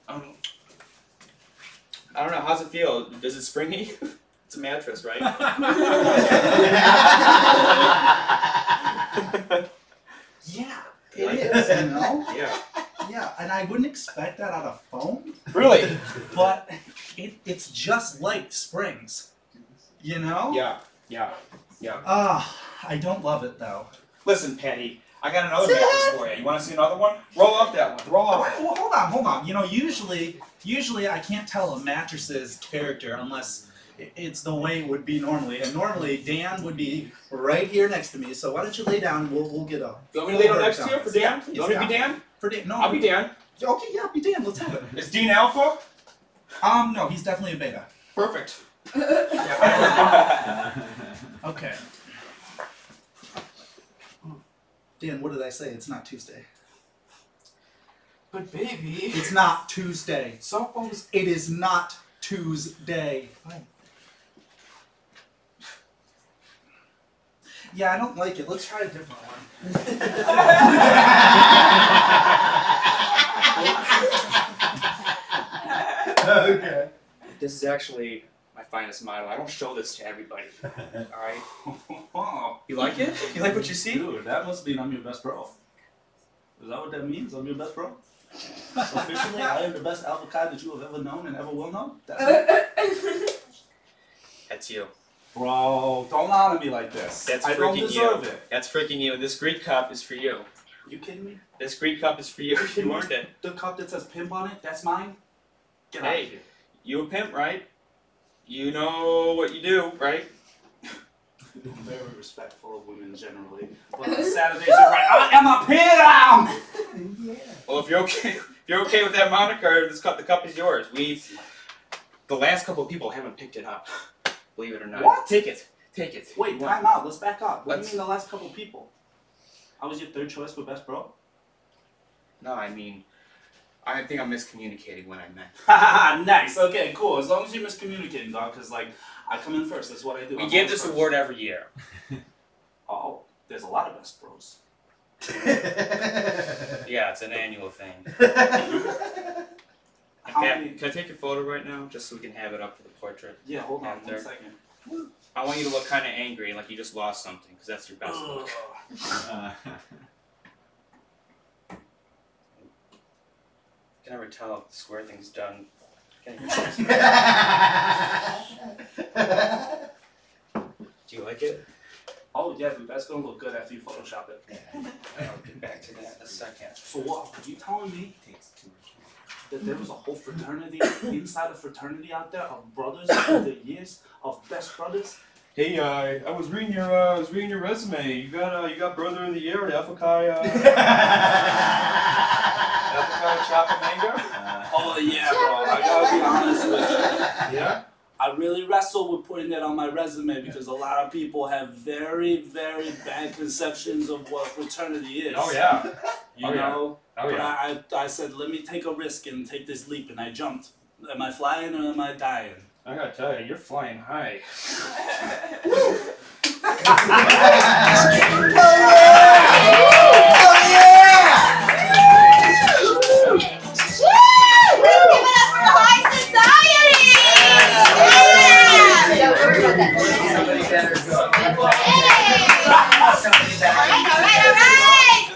S9: I don't know. How's it feel? Is it springy? It's a mattress, right?
S6: Yeah,
S9: You like
S6: it is. You know.
S9: Yeah.
S6: Yeah, and I wouldn't expect that out of foam,
S9: Really?
S6: but it's just like springs. You know?
S9: Yeah.
S6: I don't love it though.
S9: Listen, Patty, I got another mattress for you. You want to see another one? Roll off that one. Roll off.
S6: Well, hold on. You know, usually I can't tell a mattress's character unless it's the way it would be normally. And normally Dan would be right here next to me. So why don't you lay down? We'll get up.
S9: You want me to lay down next to you for Dan?
S6: Yeah,
S9: You want me to be Dan?
S6: For Dan? No,
S9: I'll be Dan.
S6: Okay, yeah, be Dan. Let's have it.
S9: Is Dean Alpha?
S6: No, he's definitely a beta.
S9: Perfect.
S6: Okay. Dan, what did I say? It's not Tuesday.
S7: But baby.
S6: It's not Tuesday.
S7: Softball's.
S6: It is not Tuesday.
S7: Fine.
S6: Yeah, I don't like it. Let's try a different one.
S7: Okay.
S9: This is actually my finest model. I don't show this to everybody. Alright?
S6: Oh,
S9: You like it? You like what you see?
S6: dude, that must mean I'm your best pro. Is that what that means? I'm your best pro? Officially, I am the best alpha Chi that you have ever known and ever will know? That's it?
S9: That's you.
S6: Bro, don't lie to me like this.
S9: That's
S6: I don't
S9: freaking
S6: deserve
S9: you.
S6: it.
S9: That's freaking you. And this Greek cup is for you.
S6: You kidding me?
S9: This Greek cup is for you. You earned it.
S6: The cup that says pimp on it, that's mine? Get out
S9: Hey.
S6: of here.
S9: You a pimp, right? You know what you do, right?
S6: I'm very respectful of women generally. But on Saturdays, you're right. I am a pimp!
S9: Well, if you're okay with that moniker, the cup is yours. The last couple of people haven't picked it up. Believe it or not.
S6: What?
S9: Take it.
S6: Wait, time out. Let's back up. What do
S9: Let's-
S6: you mean the last couple people? I was your third choice for best bro?
S9: No, I mean, I think I'm miscommunicating when I meant.
S6: Haha, nice. Okay, cool. As long as you're miscommunicating, dog, because, like, I come in first. That's what I do.
S9: We
S6: I'm
S9: give
S6: always
S9: this
S6: first.
S9: award every year.
S6: Oh, there's a lot of best bros.
S9: Yeah, it's an annual thing.
S6: How many?
S9: Can I take your photo right now, just so we can have it up for the portrait?
S6: Yeah, hold on
S9: Out there.
S6: 1 second.
S9: I want you to look kind of angry, like you just lost something, because that's your best look. You can never tell if the square thing's done. Do you like it?
S6: Oh, yeah, dude, that's gonna look good after you Photoshop it.
S9: I'll get back to that in a second.
S6: For what? Are you telling me that there was a whole fraternity, inside a fraternity out there of brothers over the years, of best brothers?
S9: Hey, I was reading your resume. You got Brother of the Year at Alpha Chi, Alpha Chi Chopper Mango?
S6: Oh, yeah, bro, I gotta be honest with you.
S9: Yeah?
S6: I really wrestle with putting that on my resume because a lot of people have very, very bad conceptions of what fraternity is.
S9: Oh, yeah.
S6: You
S9: Oh, yeah.
S6: know?
S9: Oh,
S6: But
S9: yeah.
S6: I said, let me take a risk and take this leap, and I jumped. Am I flying or am I dying?
S9: I gotta tell you, you're flying high.
S8: Don't worry about that.
S5: Somebody better go.
S1: Alright.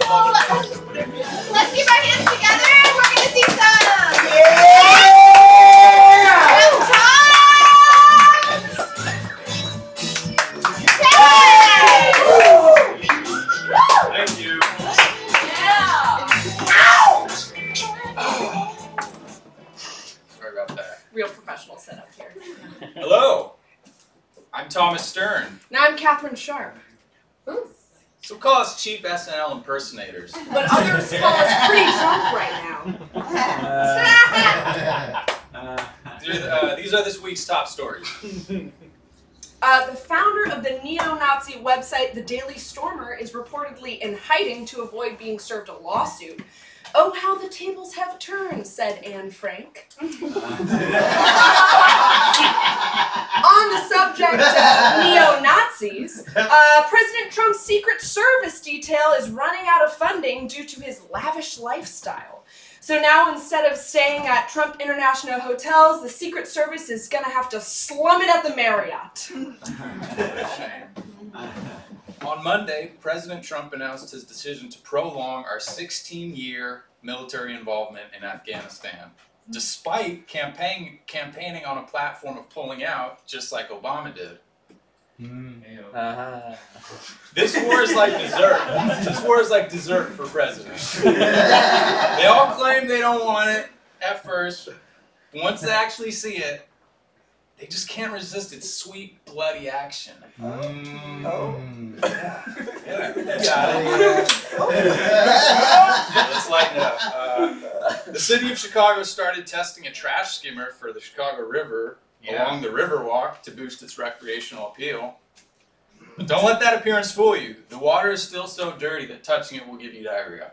S1: So, let's keep our hands together and we're gonna see some.
S9: Thank you. Sorry about that.
S10: Real professional setup here.
S9: Hello. I'm Thomas Stern.
S10: Now I'm Catherine Sharp.
S9: Some call us cheap SNL impersonators.
S10: But others call us pretty drunk right now.
S9: These are this week's top stories.
S10: The founder of the neo-Nazi website The Daily Stormer is reportedly in hiding to avoid being served a lawsuit. "Oh, how the tables have turned," said Anne Frank. On the subject of neo-Nazis, President Trump's Secret Service detail is running out of funding due to his lavish lifestyle. So now, instead of staying at Trump International hotels, the Secret Service is going to have to slum it at the Marriott.
S11: On Monday, President Trump announced his decision to prolong our 16-year military involvement in Afghanistan, despite campaigning on a platform of pulling out, just like Obama did. This war is like dessert. This war is like dessert for presidents. They all claim they don't want it at first, but once they actually see it, they just can't resist its sweet, bloody action. Let's lighten it up. The city of Chicago started testing a trash skimmer for the Chicago River along the Riverwalk to boost its recreational appeal. But don't let that appearance fool you. The water is still so dirty that touching it will give you diarrhea.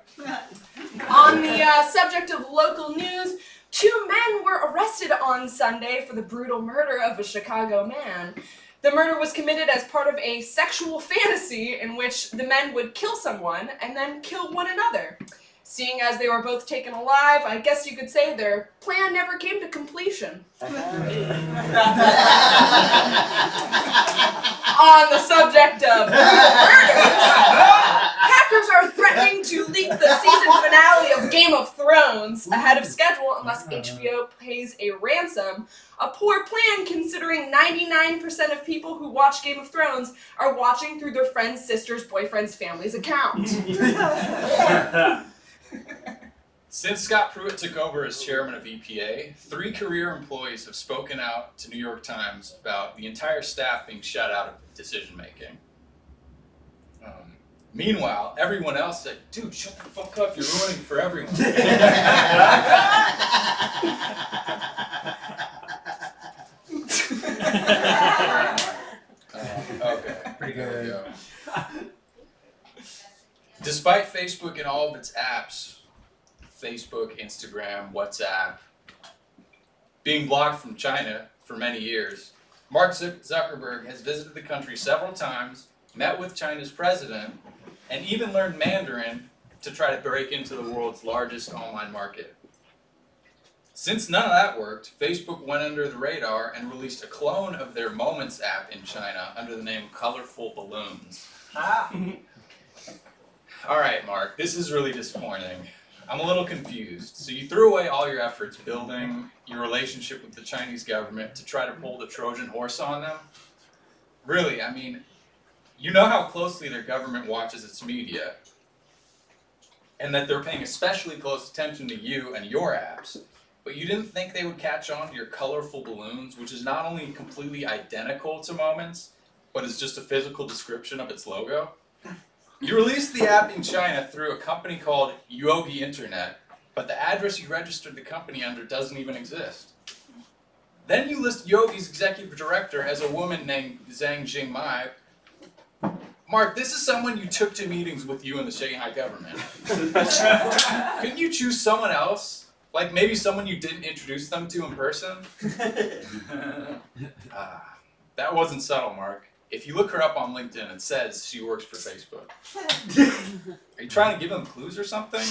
S10: On the subject of local news, 2 men were arrested on Sunday for the brutal murder of a Chicago man. The murder was committed as part of a sexual fantasy in which the men would kill someone and then kill one another. Seeing as they were both taken alive, I guess you could say their plan never came to completion. On the subject of murders, hackers are threatening to leak the season finale of Game of Thrones ahead of schedule unless HBO pays a ransom. A poor plan considering 99% of people who watch Game of Thrones are watching through their friend's sister's boyfriend's family's account.
S11: Since Scott Pruitt took over as chairman of EPA, 3 career employees have spoken out to New York Times about the entire staff being shut out of decision-making. Meanwhile, everyone else said, "Dude, shut the fuck up, you're ruining it for everyone." Okay.
S7: Pretty good.
S11: Despite Facebook and all of its apps, Facebook, Instagram, WhatsApp, being blocked from China for many years, Mark Zuckerberg has visited the country several times, met with China's president, and even learned Mandarin to try to break into the world's largest online market. Since none of that worked, Facebook went under the radar and released a clone of their Moments app in China under the name Colorful Balloons. Alright, Mark, this is really disappointing. I'm a little confused. So you threw away all your efforts building your relationship with the Chinese government to try to pull the Trojan horse on them? Really, I mean, you know how closely their government watches its media, and that they're paying especially close attention to you and your apps, but you didn't think they would catch on to your Colorful Balloons, which is not only completely identical to Moments, but is just a physical description of its logo? You released the app in China through a company called Yogi Internet, but the address you registered the company under doesn't even exist. Then you list Yogi's executive director as a woman named Zhang Jingmai. Mark, this is someone you took to meetings with you and the Shanghai government. Couldn't you choose someone else? Like maybe someone you didn't introduce them to in person? That wasn't subtle, Mark. If you look her up on LinkedIn, it says she works for Facebook. Are you trying to give them clues or something?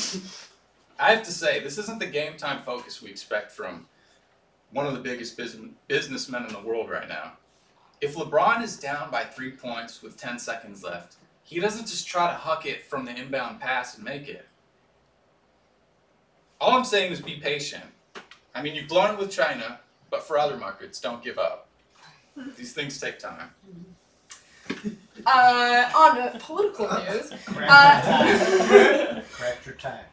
S11: I have to say, this isn't the game time focus we expect from one of the biggest businessmen in the world right now. If LeBron is down by 3 points with 10 seconds left, he doesn't just try to huck it from the inbound pass and make it. All I'm saying is be patient. I mean, you've blown it with China, but for other markets, don't give up. These things take time.
S10: On political news,
S7: Correct your time.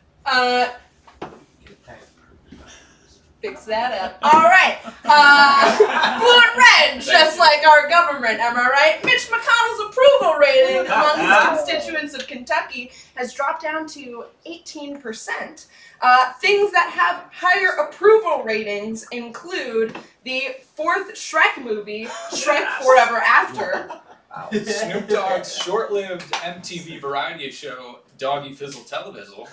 S10: Fix that up. All right. Blue and red, just like our government, am I right? Mitch McConnell's approval rating among his constituents of Kentucky has dropped down to 18%. Things that have higher approval ratings include the 4th Shrek movie, Shrek Forever After,
S11: Snoop Dogg's short-lived MTV variety show, Doggy Fizzle Televizzle.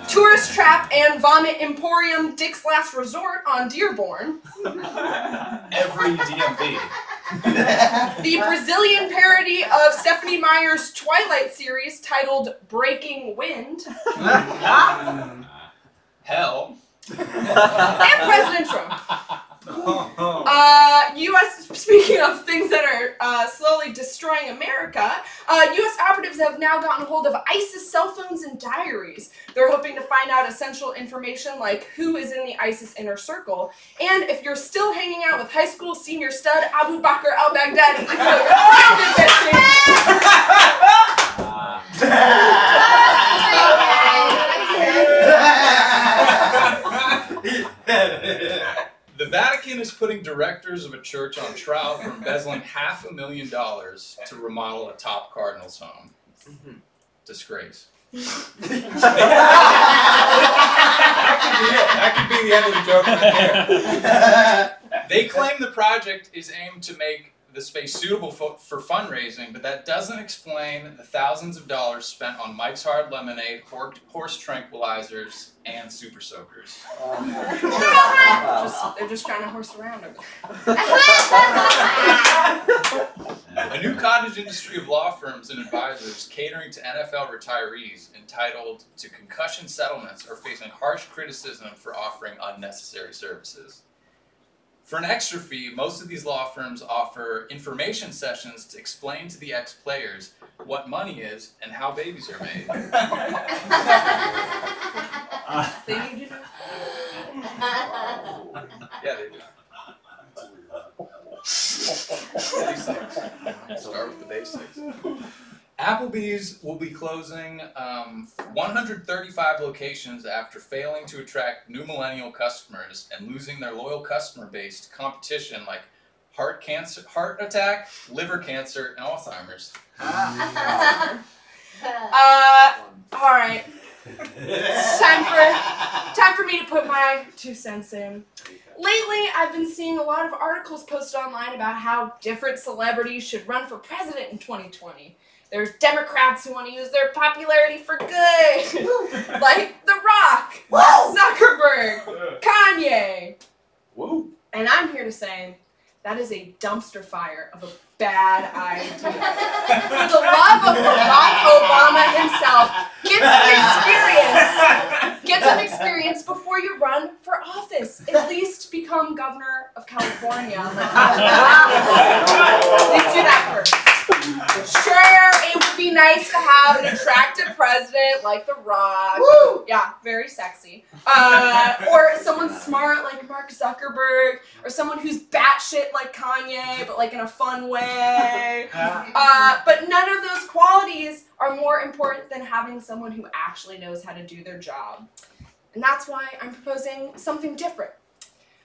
S10: Tourist Trap and Vomit Emporium Dick's Last Resort on Dearborn.
S11: Every DMV.
S10: The Brazilian parody of Stephanie Meyer's Twilight series titled Breaking Wind.
S11: Hell.
S10: And President Trump. U.S. Speaking of things that are slowly destroying America, U.S. operatives have now gotten hold of ISIS cell phones and diaries. They're hoping to find out essential information like who is in the ISIS inner circle, and if you're still hanging out with high school senior stud Abu Bakr al-Baghdadi, even though you're grounded,
S11: The Vatican is putting directors of a church on trial for embezzling $500,000 to remodel a top Cardinals home. Disgrace. That could be the end of the joke right there. They claim the project is aimed to make the space suitable for fundraising, but that doesn't explain the thousands of dollars spent on Mike's Hard Lemonade, horse tranquilizers, and super soakers.
S10: They're just trying to horse around over there.
S11: A new cottage industry of law firms and advisors catering to NFL retirees entitled to concussion settlements are facing harsh criticism for offering unnecessary services. For an extra fee, most of these law firms offer information sessions to explain to the ex-players what money is and how babies are made.
S10: They need you to
S11: Yeah, they do. Basics. Start with the basics. Applebee's will be closing 135 locations after failing to attract new millennial customers and losing their loyal customer base to competition like heart attack, liver cancer, and Alzheimer's.
S10: All right. It's time for me to put my 2 cents in. Lately, I've been seeing a lot of articles posted online about how different celebrities should run for president in 2020. There's Democrats who want to use their popularity for good, like The Rock, Zuckerberg, Kanye.
S11: Whoa.
S10: And I'm here to say that is a dumpster fire of a bad idea. For the love of Barack Obama himself, get some experience before you run for office. At least become governor of California. At least do that first. Sure, it would be nice to have an attractive president like The Rock. Woo! Yeah, very sexy. Or someone smart like Mark Zuckerberg, or someone who's batshit like Kanye, but like in a fun way. But none of those qualities are more important than having someone who actually knows how to do their job. And that's why I'm proposing something different.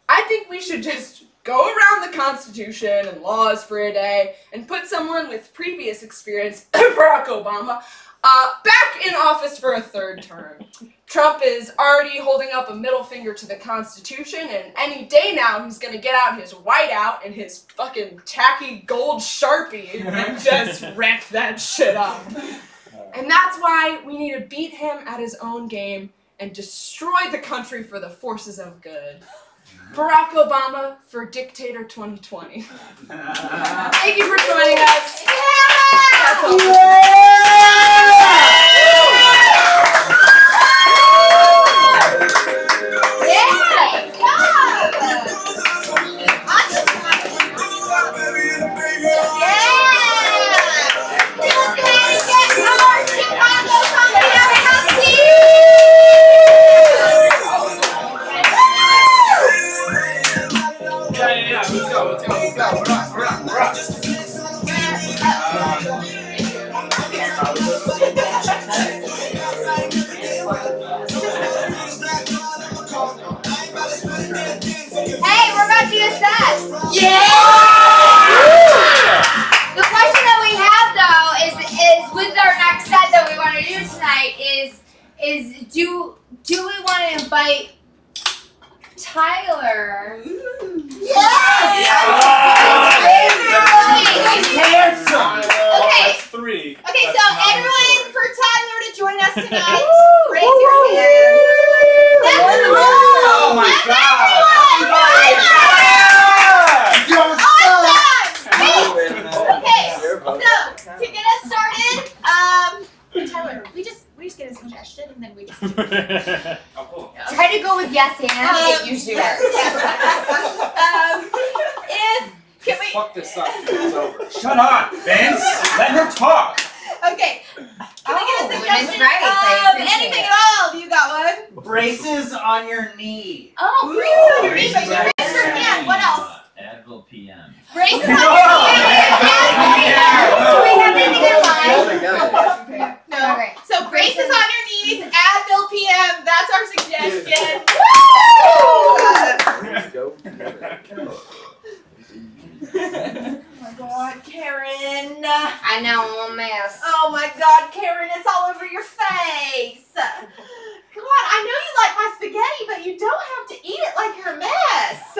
S10: I think we should just go around the Constitution and laws for a day and put someone with previous experience, Barack Obama, back in office for a 3rd term. Trump is already holding up a middle finger to the Constitution, and any day now he's gonna get out his whiteout and his fucking tacky gold Sharpie and just wreck that shit up. And that's why we need to beat him at his own game and destroy the country for the forces of good. Barack Obama for Dictator 2020. Thank you for joining us. That's all.
S8: Yeah! The question that we have though is with our next set that we want to do tonight is do we want to invite Tyler? Yes!
S1: So, to get us started, Tyler, we just get a suggestion and then we just.
S9: Oh, cool.
S8: Try to go with yes and it usually works.
S1: Can we?
S6: Fuck this up. It's over.
S9: Shut up, Vince. Let her talk.
S1: Okay. Can we get a
S8: women's
S1: suggestion
S8: rights, I
S1: of
S8: appreciate
S1: anything
S8: it.
S1: at all? You got one?
S3: Braces on your knee.
S1: Oh, braces on your knee, but you raised your hand. What else?
S2: Advil PM.
S1: Braces on your knee.
S8: Do we have anything in line?
S1: No.
S8: Alright.
S1: So braces on your knees, Advil PM. That's our suggestion. Woo! Oh my God, Karen.
S8: I know, I'm a mess.
S1: Oh my God, Karen, it's all over your face. Come on, I know you like my spaghetti, but you don't have to eat it like you're a mess.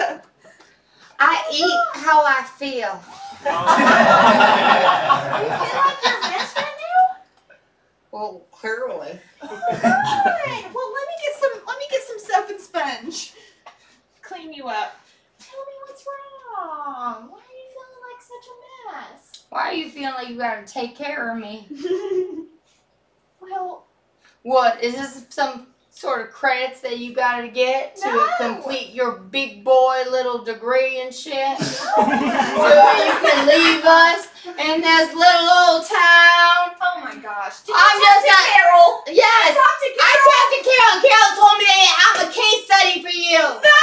S8: I eat how I feel.
S1: You feel like you're a mess right now?
S8: Well, clearly.
S1: Fine. Well, let me get some soap and sponge. Clean you up. Tell me what's wrong. Why are you feeling like such a mess?
S8: Why are you feeling like you gotta take care of me?
S1: Well,
S8: What, is this some sort of credits that you gotta get to
S1: No.
S8: complete your big boy little degree and shit? So you can leave us in this little old town?
S1: oh my gosh. Did
S8: I'm
S1: you talk
S8: just
S1: to
S8: not-
S1: Carol?
S8: Yes!
S1: Talk to
S8: I
S1: Carol.
S8: talked to Carol and Carol told me that I'm a case study for you.
S1: No!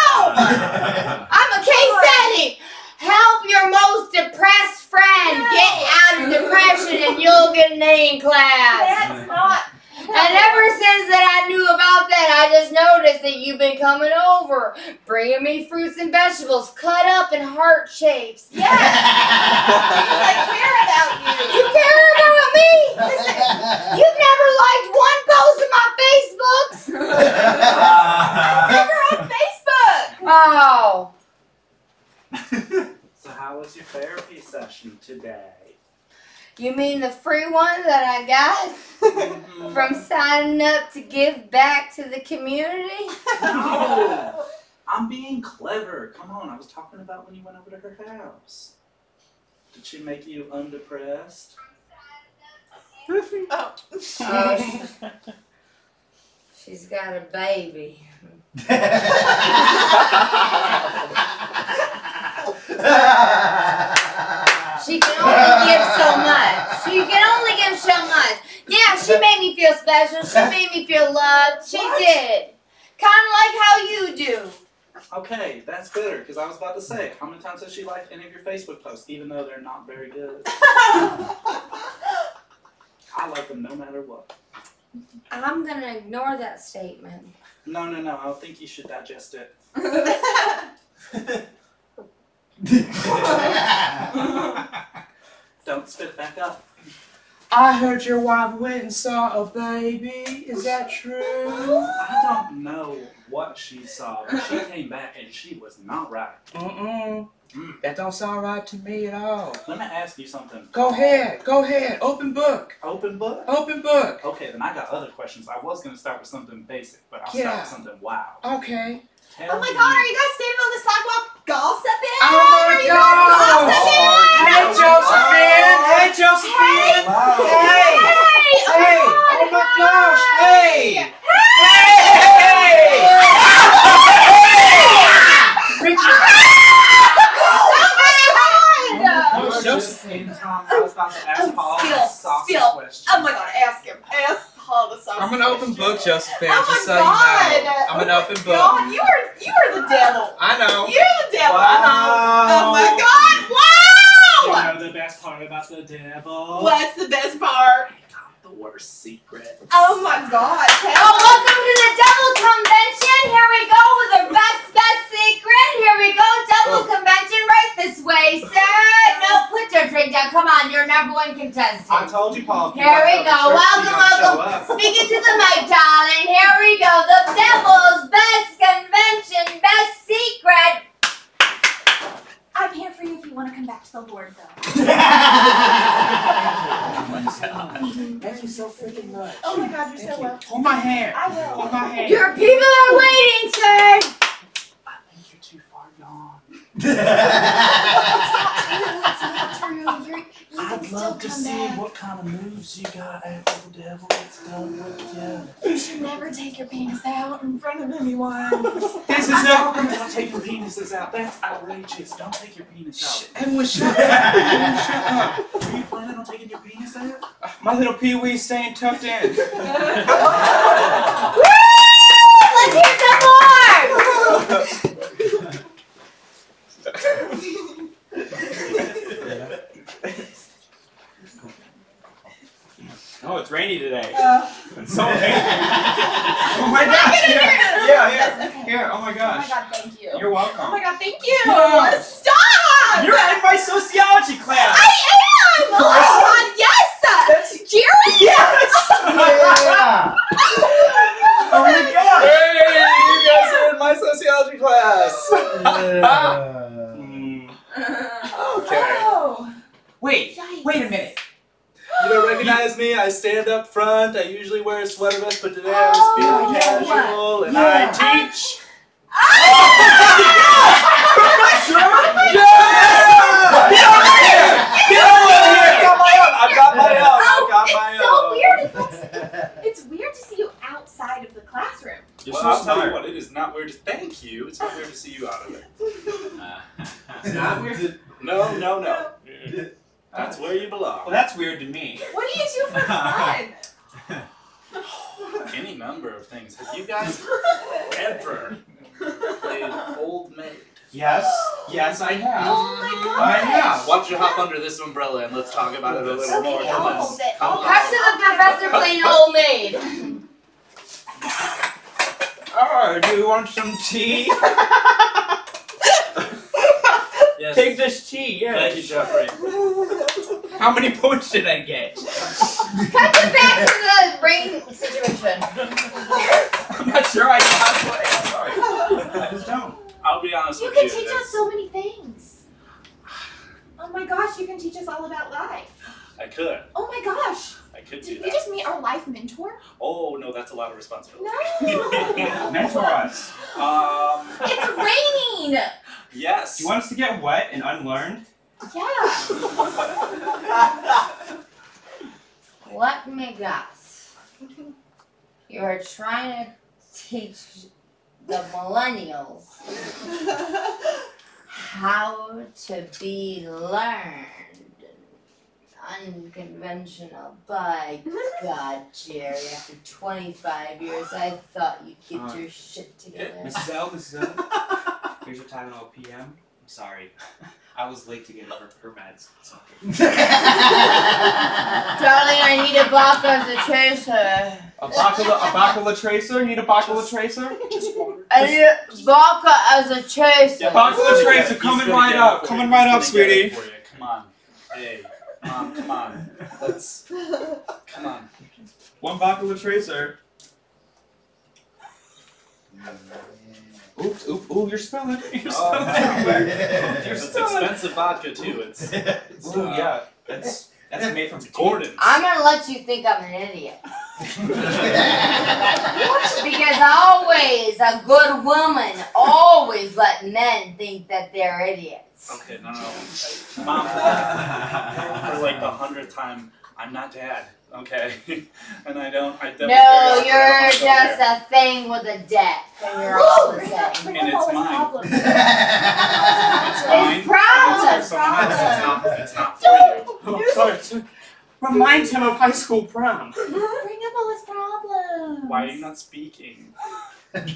S8: I'm a case study. Help your most depressed friend get out of depression and you'll get an A in class.
S1: That's not.
S8: And ever since that I knew about that, I just noticed that you've been coming over, bringing me fruits and vegetables cut up in heart shapes.
S1: Yes. Because I care about you.
S8: You care about me? You've never liked one post of my Facebooks.
S1: Never on Facebook.
S8: Oh.
S6: So how was your therapy session today?
S8: You mean the free one that I got from signing up to give back to the community?
S6: No, I'm being clever. Come on, I was talking about when you went over to her house. Did she make you undepressed?
S8: She's got a baby. She can only give so much. She can only give so much. Yeah, she made me feel special. She made me feel loved. She did. Kind of like how you do.
S6: Okay, that's better, because I was about to say, how many times has she liked any of your Facebook posts, even though they're not very good? I like them no matter what.
S8: I'm going to ignore that statement.
S6: No, I think you should digest it. Don't spit it back up.
S7: I heard your wife went and saw a baby. Is that true?
S6: I don't know what she saw, but she came back and she was not right.
S7: That don't sound right to me at all.
S6: Let me ask you something.
S7: Go ahead. Open book.
S6: Open book?
S7: Open book.
S6: Okay, then I got other questions. I was going to start with something basic, but I'll
S7: Yeah.
S6: start with something wild.
S7: Okay.
S1: Oh my God, are you guys standing on the sidewalk gossiping?
S7: Oh my
S1: Are you
S7: God.
S1: guys gossiping?
S7: Hey, Josephine. Hey, Josephine. Hey. Hey. Oh my gosh. Hey. Hey. Richard.
S6: Josephine, Tom, I was about to ask Paul a saucy
S1: Spill.
S6: question.
S1: Oh my God, ask him. Ask Paul the saucy
S7: I'm an open book, Josephine,
S1: Oh
S7: just so
S1: my
S7: you
S1: God.
S7: know. I'm an open book.
S1: God, you are the devil.
S7: I know.
S1: You're the devil.
S7: Wow.
S1: Oh my God, wow!
S12: You know the best part about the devil?
S1: What's the best part?
S6: The worst secret.
S1: Oh my God,
S8: Oh, welcome to the Devil Convention. Here we go with our best secret. Here we go, Devil Convention right this way, sir. No, put your drink down. Come on, you're number one contestant.
S6: I told you, Paul. if you
S8: Here we
S6: got
S8: go.
S6: to church, you don't show
S8: Welcome.
S6: up.
S8: Speaking to the mic, darling. Here we go. The Devil's Best Convention, Best Secret.
S1: I'm here for you if you want to come back to the Lord, though.
S7: Thank you so freaking much.
S1: Oh my God, you're so welcome.
S7: Hold my hand.
S1: I will.
S7: Hold my hand.
S8: Your people are waiting, sir.
S6: I think you're too far gone.
S1: It's not true. It's not true.
S6: I I'd
S1: still
S6: love to
S1: come
S6: see
S1: back.
S6: what kind of moves you got after the devil gets done with you.
S1: You should never take your penis out in front of anyone.
S6: This is not. Don't take your penises out. That's outrageous. Don't take your penis out.
S9: Everyone shut up. Everyone shut up.
S6: Are you planning on taking your penis out?
S9: My little pee-wee's staying tucked in.
S8: Woo! Let's hear some
S9: Oh, it's rainy today.
S1: It's
S9: so rainy. Oh my
S1: I'm
S9: gosh.
S1: not gonna
S9: Here,
S1: hear it.
S9: yeah,
S1: Yes,
S9: here.
S1: okay.
S9: Here, oh my
S1: Oh my
S9: gosh.
S1: god, thank you.
S9: You're welcome.
S1: Oh my god, thank you.
S9: Yeah.
S1: Stop!
S9: You're in my sociology class.
S1: I am! Oh my god, yes! Jerry?
S9: Yes!
S3: Yeah.
S9: Oh my god.
S5: Hey, you guys are in my sociology class. Okay.
S1: Oh.
S9: Wait,
S1: Yikes.
S9: wait a minute.
S6: You don't recognize me? I stand up front. I usually wear a sweater vest, but today I was feeling casual, and I teach.
S3: I got my own. I got my
S1: So
S3: own.
S1: weird. It's weird to see you outside of the classroom.
S6: Well, I'll tell you what, it is not weird to thank you. It's not weird to see you out of it.
S9: It's not weird.
S6: No. That's where you belong.
S9: Well, that's weird to me.
S1: What do you do for fun?
S6: Any number of things. Have you guys ever played Old Maid?
S9: Yes, I have.
S1: Oh my god.
S9: I have.
S6: Why don't you hop under this umbrella and let's talk about it a little more.
S1: Okay,
S6: Come
S1: I'll
S6: on.
S1: hold it.
S6: Come on.
S8: Cut to the professor playing Old Maid.
S9: Oh, do you want some tea?
S6: Yes.
S9: Take this tea, yes.
S6: Thank you, Jeffrey.
S9: How many points did I get?
S8: Cut it back to the ring situation.
S9: I'm not sure I know how to play. I'm sorry. I just don't.
S6: I'll be honest
S1: You
S6: with
S1: can
S6: you.
S1: teach us so many things. Oh my gosh, you can teach us all about life.
S6: I could.
S1: Oh my gosh.
S6: I could do
S1: Did we
S6: that.
S1: just meet our life mentor?
S6: Oh, no, that's a lot of responsibility.
S1: No.
S9: Mentor us.
S1: It's raining.
S6: Yes.
S9: Do you want us to get wet and unlearned?
S1: Yeah.
S8: Let me guess. You're trying to teach the millennials how to be learned. Unconventional. By God, Jerry, after 25 years, I thought you'd get your shit together.
S12: Mrs. L, here's your time at 12 p.m. I'm sorry. I was late to get her meds. So.
S8: Darling, I need a Baca as a tracer.
S9: A Bacala tracer? Need a Bacala tracer?
S8: I need a Baca as a tracer.
S9: Yeah, Bacala tracer, coming right up. Coming right up, sweetie.
S6: Come on. Hey. Come on. Let's. Come on.
S9: One Bacala tracer. Oops, ooh, you're spelling. You're spelling everywhere. You're
S6: It's
S9: spelling.
S6: expensive vodka too. It's
S9: Ooh, yeah. That's made from
S6: Gordon's.
S8: I'm gonna let you think I'm an idiot. Because always a good woman always let men think that they're idiots.
S6: Okay, no. Mom, for like the 100th time, I'm not dad. Okay, and I don't.
S8: No, you're just a thing with a deck, and you're all the same.
S6: And it's mine.
S8: It's problem.
S6: It's not for you.
S9: Oh, sorry. Remind him of high school prom.
S1: Bring up all his problems.
S6: Why are you not speaking?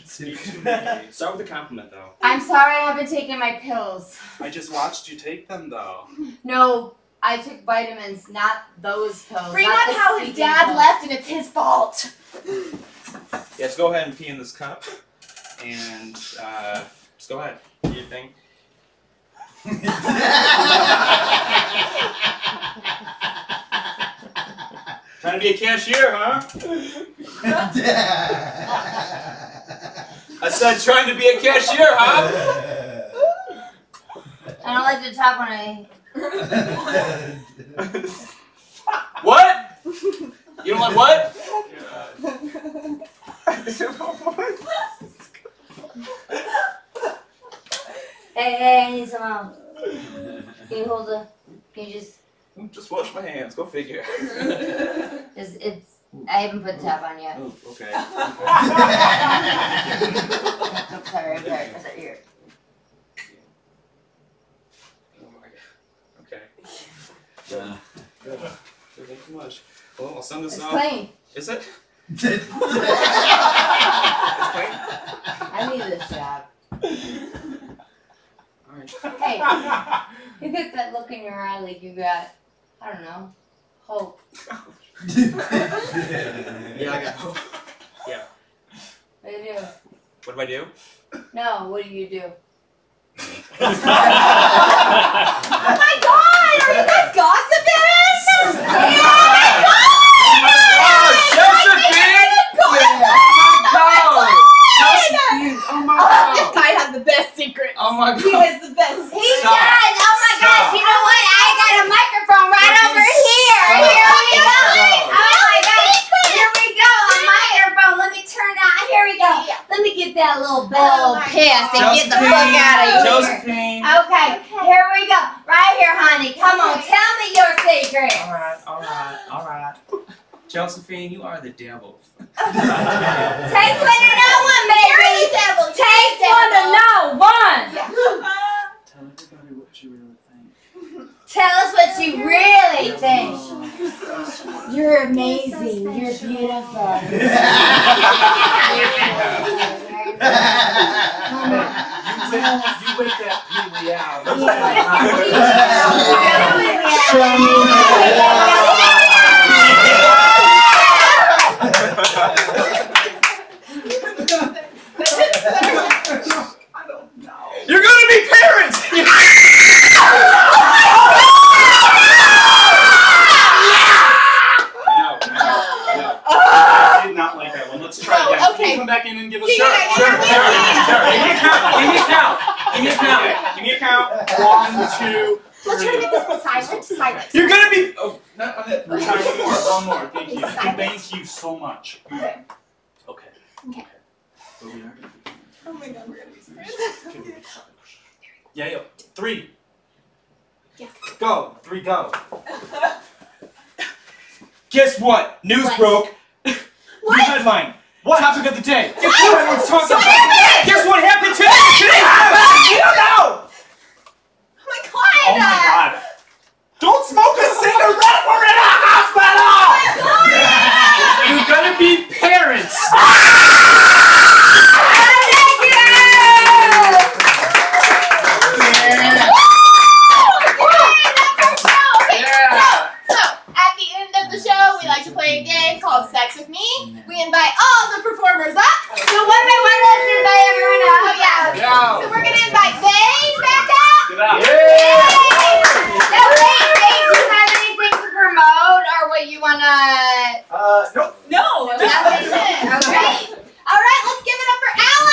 S6: Speak to me.
S12: Start with a compliment, though.
S8: I'm sorry I haven't taken my pills.
S6: I just watched you take them though.
S8: No, I took vitamins, not those pills.
S1: Bring
S8: not
S1: up
S8: the
S1: how his
S8: sleeping
S1: dad
S8: pills.
S1: left and it's his fault.
S9: Yes, go ahead and pee in this cup. And, just go ahead. Do your thing. Trying to be a cashier, huh? I said trying to be a cashier, huh?
S8: I don't like to talk when I...
S9: What? You don't like what?
S8: Hey, I need some Can you hold the... Can you just...
S9: Just wash my hands. Go figure.
S8: I haven't put tab on yet.
S9: Oh, okay.
S8: Sorry, here.
S9: Okay.
S2: Yeah.
S9: Thanks so much. Well, I'll send this
S8: It's
S9: off.
S8: clean.
S9: Is it?
S8: I need this job.
S9: Alright.
S8: Hey, you got that look in your eye like you got, I don't know, hope.
S9: Yeah, I got hope. Yeah.
S8: What do you do?
S9: What do I do?
S8: No, what do you do?
S1: Oh my god! Are you guys gossiping? This guy has the best secret.
S9: Oh my god.
S1: He has the best.
S8: He does! Oh my gosh, you know what? I got a microphone right over here! Here we go! Oh my gosh! Here we go! A microphone! Let me turn on. Here we go! Let me get that little bell piss and get the fuck out of here!
S9: Josephine!
S8: Okay, here we go. Right here, honey. Come on, tell me your secret.
S12: Alright. Josephine, you are the devil.
S8: Take one to know one, baby. Take one to know one.
S6: Tell everybody what you really think.
S8: Tell us what you really think. You're amazing. You're beautiful.
S6: You wait that Pee-wee out.
S9: You're gonna be parents!
S6: I did not like that one. Let's try again.
S1: Oh, okay.
S6: Can you come back in and give us
S9: Sure.
S6: a
S9: Give me a count. Give me a count. Give me a count. Give me a count.
S6: 1, 2, 3.
S1: Let's try to make this one silent. Silent.
S9: You're gonna be. Oh, not on it.
S6: One more. Thank you.
S1: Silence.
S6: Thank you so much.
S1: Okay.
S6: Okay.
S1: Okay.
S6: But we are gonna be.
S1: Oh my god, we're gonna be serious.
S6: Yeah. 3.
S1: Yeah.
S9: Go. 3, go. Guess what? News
S8: What?
S9: broke.
S1: What?
S9: New headline.
S6: What?
S9: Topic of the day. Guess
S1: What?
S9: what everyone's talking
S1: What
S9: about?
S1: happened?
S9: Guess what happened today? You don't know.
S1: Oh my god.
S6: Oh my god.
S9: Don't smoke a cigarette. We're in a hospital. You're gonna be parents.
S1: So, at the end of the show, we like to play a game called Sex With Me. We invite all the performers up.
S8: So one by one, let's invite everyone up.
S1: Oh, yeah.
S9: Yeah.
S1: So, we're going to invite Vane back up.
S6: Get up.
S8: Now, wait, do you have anything to promote or what you want to...
S3: Nope.
S10: No.
S1: Nothing. Great. All right, let's give it up for Alex.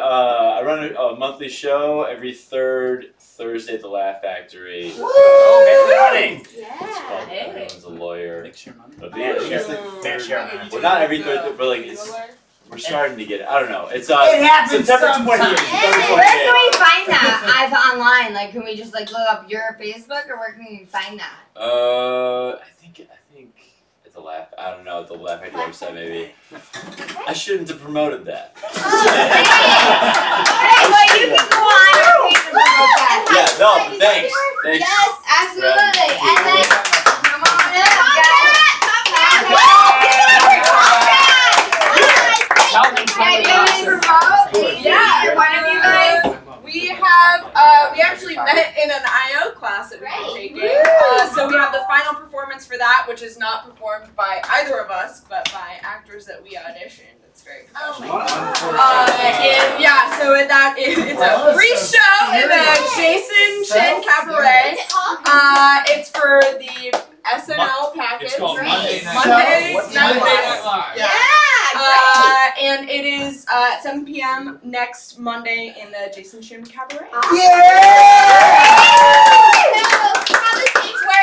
S2: I run a monthly show every third Thursday at the Laugh Factory.
S9: Oh, running.
S2: It's called
S1: Yeah.
S2: Everyone's a Lawyer.
S6: Make sure money.
S2: But yeah, it's like
S9: Fair share.
S2: well, not every Thursday, but like we're starting to get it. I don't know. It's
S3: It happens
S2: September
S3: sometimes.
S2: 28th. September
S8: Where can
S2: 28th.
S8: we find that? I've online. Like, can we just like look up your Facebook or where can we find that?
S2: I think it's a Laugh. I don't know. The Laugh Factory website maybe. I shouldn't have promoted that.
S8: Hey, well, you can go on our page and promote that.
S2: Yeah. No. Thanks. Thanks.
S8: Yes, absolutely. And then come on up, guys. Hey, do you want to promote?
S10: Yeah, one of you guys. We have, we actually met in an IO class that we've been taking. So we have the final performance for that, which is not performed by either of us, but by actors that we auditioned. It's very professional. And yeah, so that is, it's a free show in the Jason Shin Cabaret. It's for the SNL package.
S11: It's called Monday Night
S10: Monday
S11: Live.
S10: Night
S11: Live.
S1: Yeah.
S10: And it is at 7 p.m. next Monday in the Jason Shin Cabaret.
S1: So,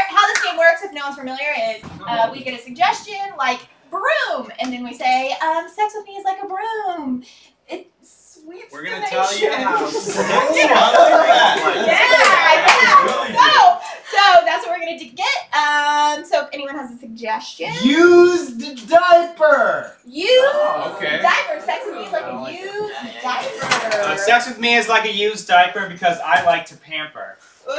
S1: how this game works, if no one's familiar, is we get a suggestion like broom, and then we say, sex with me is like a broom. It
S6: We're gonna tell you how.
S1: So that's what we're gonna get. So if anyone has a suggestion,
S7: Used diaper.
S9: Okay.
S1: diaper. Sex with me is like a used diaper.
S9: Sex with me is like a used diaper because I like to pamper.
S1: Ooh,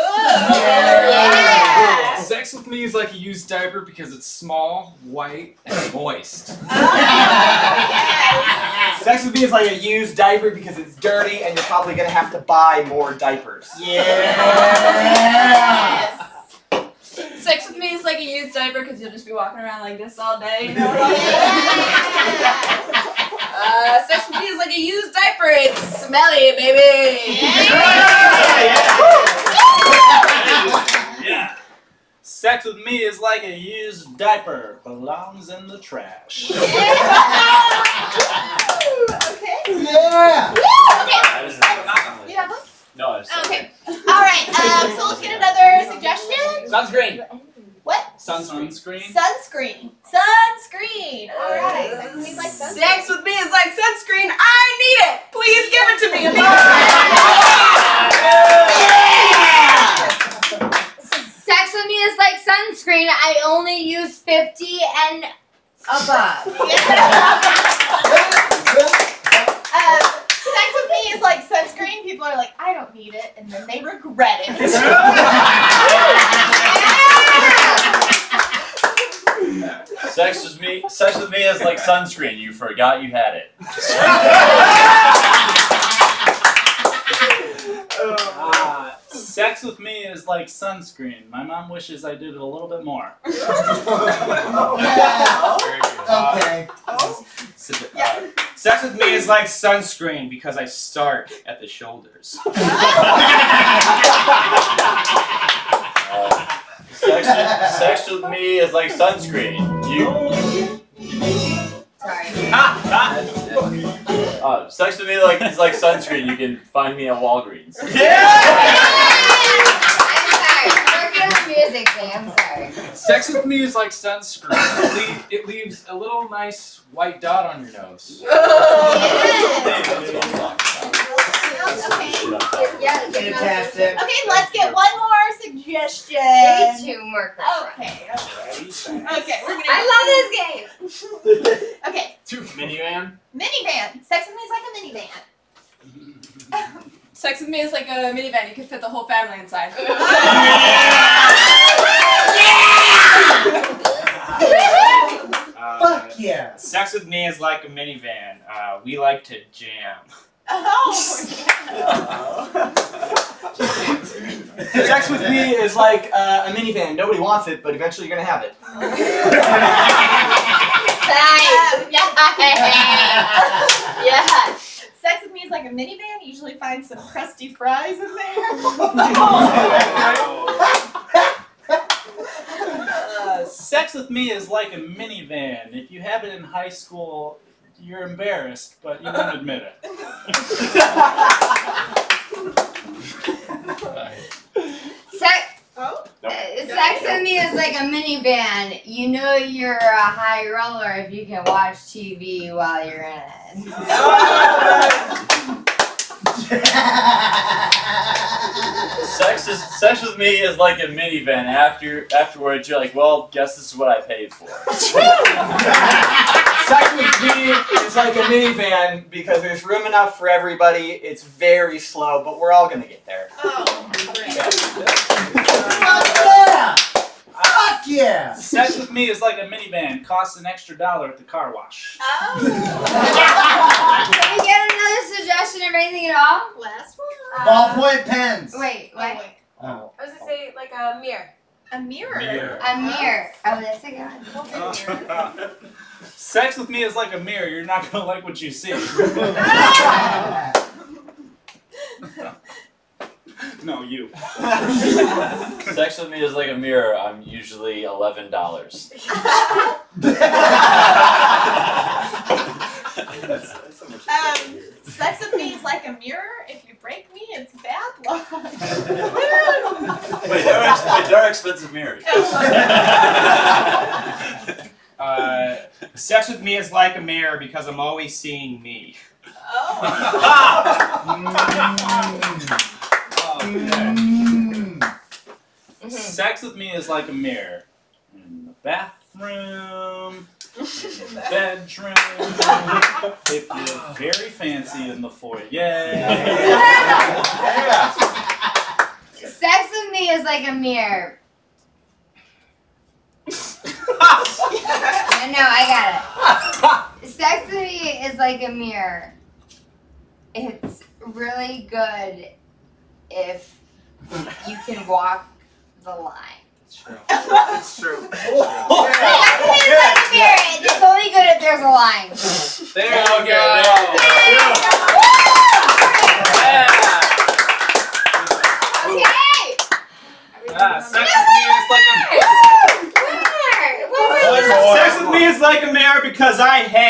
S1: yeah.
S11: Sex with me is like a used diaper because it's small, white, and moist.
S3: Sex with me is like a used diaper because it's dirty and you're probably gonna have to buy more diapers.
S1: Yes.
S4: Sex with me is like a used diaper because you'll just be walking around like this all day. You know? Sex with me is like a used diaper. It's smelly, baby.
S6: Yeah. Sex with me is like a used diaper. Belongs in the trash.
S1: Okay.
S7: Yeah.
S1: Okay. You have one?
S2: No, I was
S1: Okay. All right. So let's get another suggestion.
S9: Sunscreen.
S1: What?
S6: Sunscreen.
S1: Sunscreen. Sunscreen. All right. Sex with me is like sunscreen.
S4: Sex with me is like sunscreen. I need it. Please give it to me.
S8: Sex with me is like sunscreen. I only use 50 and above.
S1: Sex with me is like sunscreen. People are like, I don't need it, and then they regret it.
S2: Sex with me is like sunscreen. You forgot you had it.
S6: Sex with me is like sunscreen. My mom wishes I did it a little bit more.
S7: Okay.
S9: Sex with me is like sunscreen because I start at the shoulders.
S2: Sex with me is like sunscreen. Sex with me is like sunscreen. You can find me at Walgreens.
S8: I'm sorry. Working on the music thing. I'm sorry.
S11: Sex with me is like sunscreen. It leaves a little nice white dot on your nose.
S7: Fantastic.
S1: Okay, let's get one more suggestion.
S8: Maybe two more.
S1: Okay. Okay, we're gonna.
S8: I love this game.
S1: Okay,
S11: Minivan.
S1: minivan. Sex with me is like a minivan.
S4: Sex with me is like a minivan. You can fit the whole family inside.
S7: Fuck yeah.
S9: Sex with me is like a minivan. We like to jam.
S1: Oh.
S3: Sex with me is like a minivan. Nobody wants it, but eventually you're gonna have it.
S1: Yeah. Sex with me is like a minivan. You usually find some crusty fries in there.
S6: Sex with me is like a minivan. If you have it in high school, you're embarrassed, but you won't admit it.
S8: Sex with me is like a minivan. You know you're a high roller if you can watch TV while you're in it.
S2: Sex with me is like a minivan. Afterwards, you're like, well, guess this is what I paid for.
S3: Sex with me is like a minivan because there's room enough for everybody. It's very slow, but we're all gonna get there.
S1: Oh, great.
S7: Yeah. Fuck yeah.
S6: Sex with me is like a minivan. Costs an extra $1 at the car wash.
S1: Oh.
S8: Can we get another suggestion of anything at all?
S1: Last one.
S7: Ballpoint pens.
S8: Wait, what?
S7: Oh.
S10: I was gonna say like a mirror.
S1: A mirror.
S8: A mirror. Oh, that's a good one.
S6: Sex with me is like a mirror. You're not gonna like what you see. No, you.
S2: Sex with me is like a mirror. I'm usually $11.
S1: Sex with me is like a mirror. If you break me, it's bad luck.
S2: Wait, there are expensive mirrors.
S9: Sex with me is like a mirror because I'm always seeing me.
S6: Sex with me is like a mirror. In the bathroom, in the bedroom, if you're very fancy in the foyer.
S8: Sex with me is like a mirror. No, I got it. Sex with me is like a mirror. It's really good if you can walk the line.
S12: It's true.
S5: It's true.
S8: Sex with me is like a mirror. It's only good if there's a line.
S6: There you go.
S8: Okay.
S6: Sex with me is like a
S9: Sex with me is like a mirror because I hate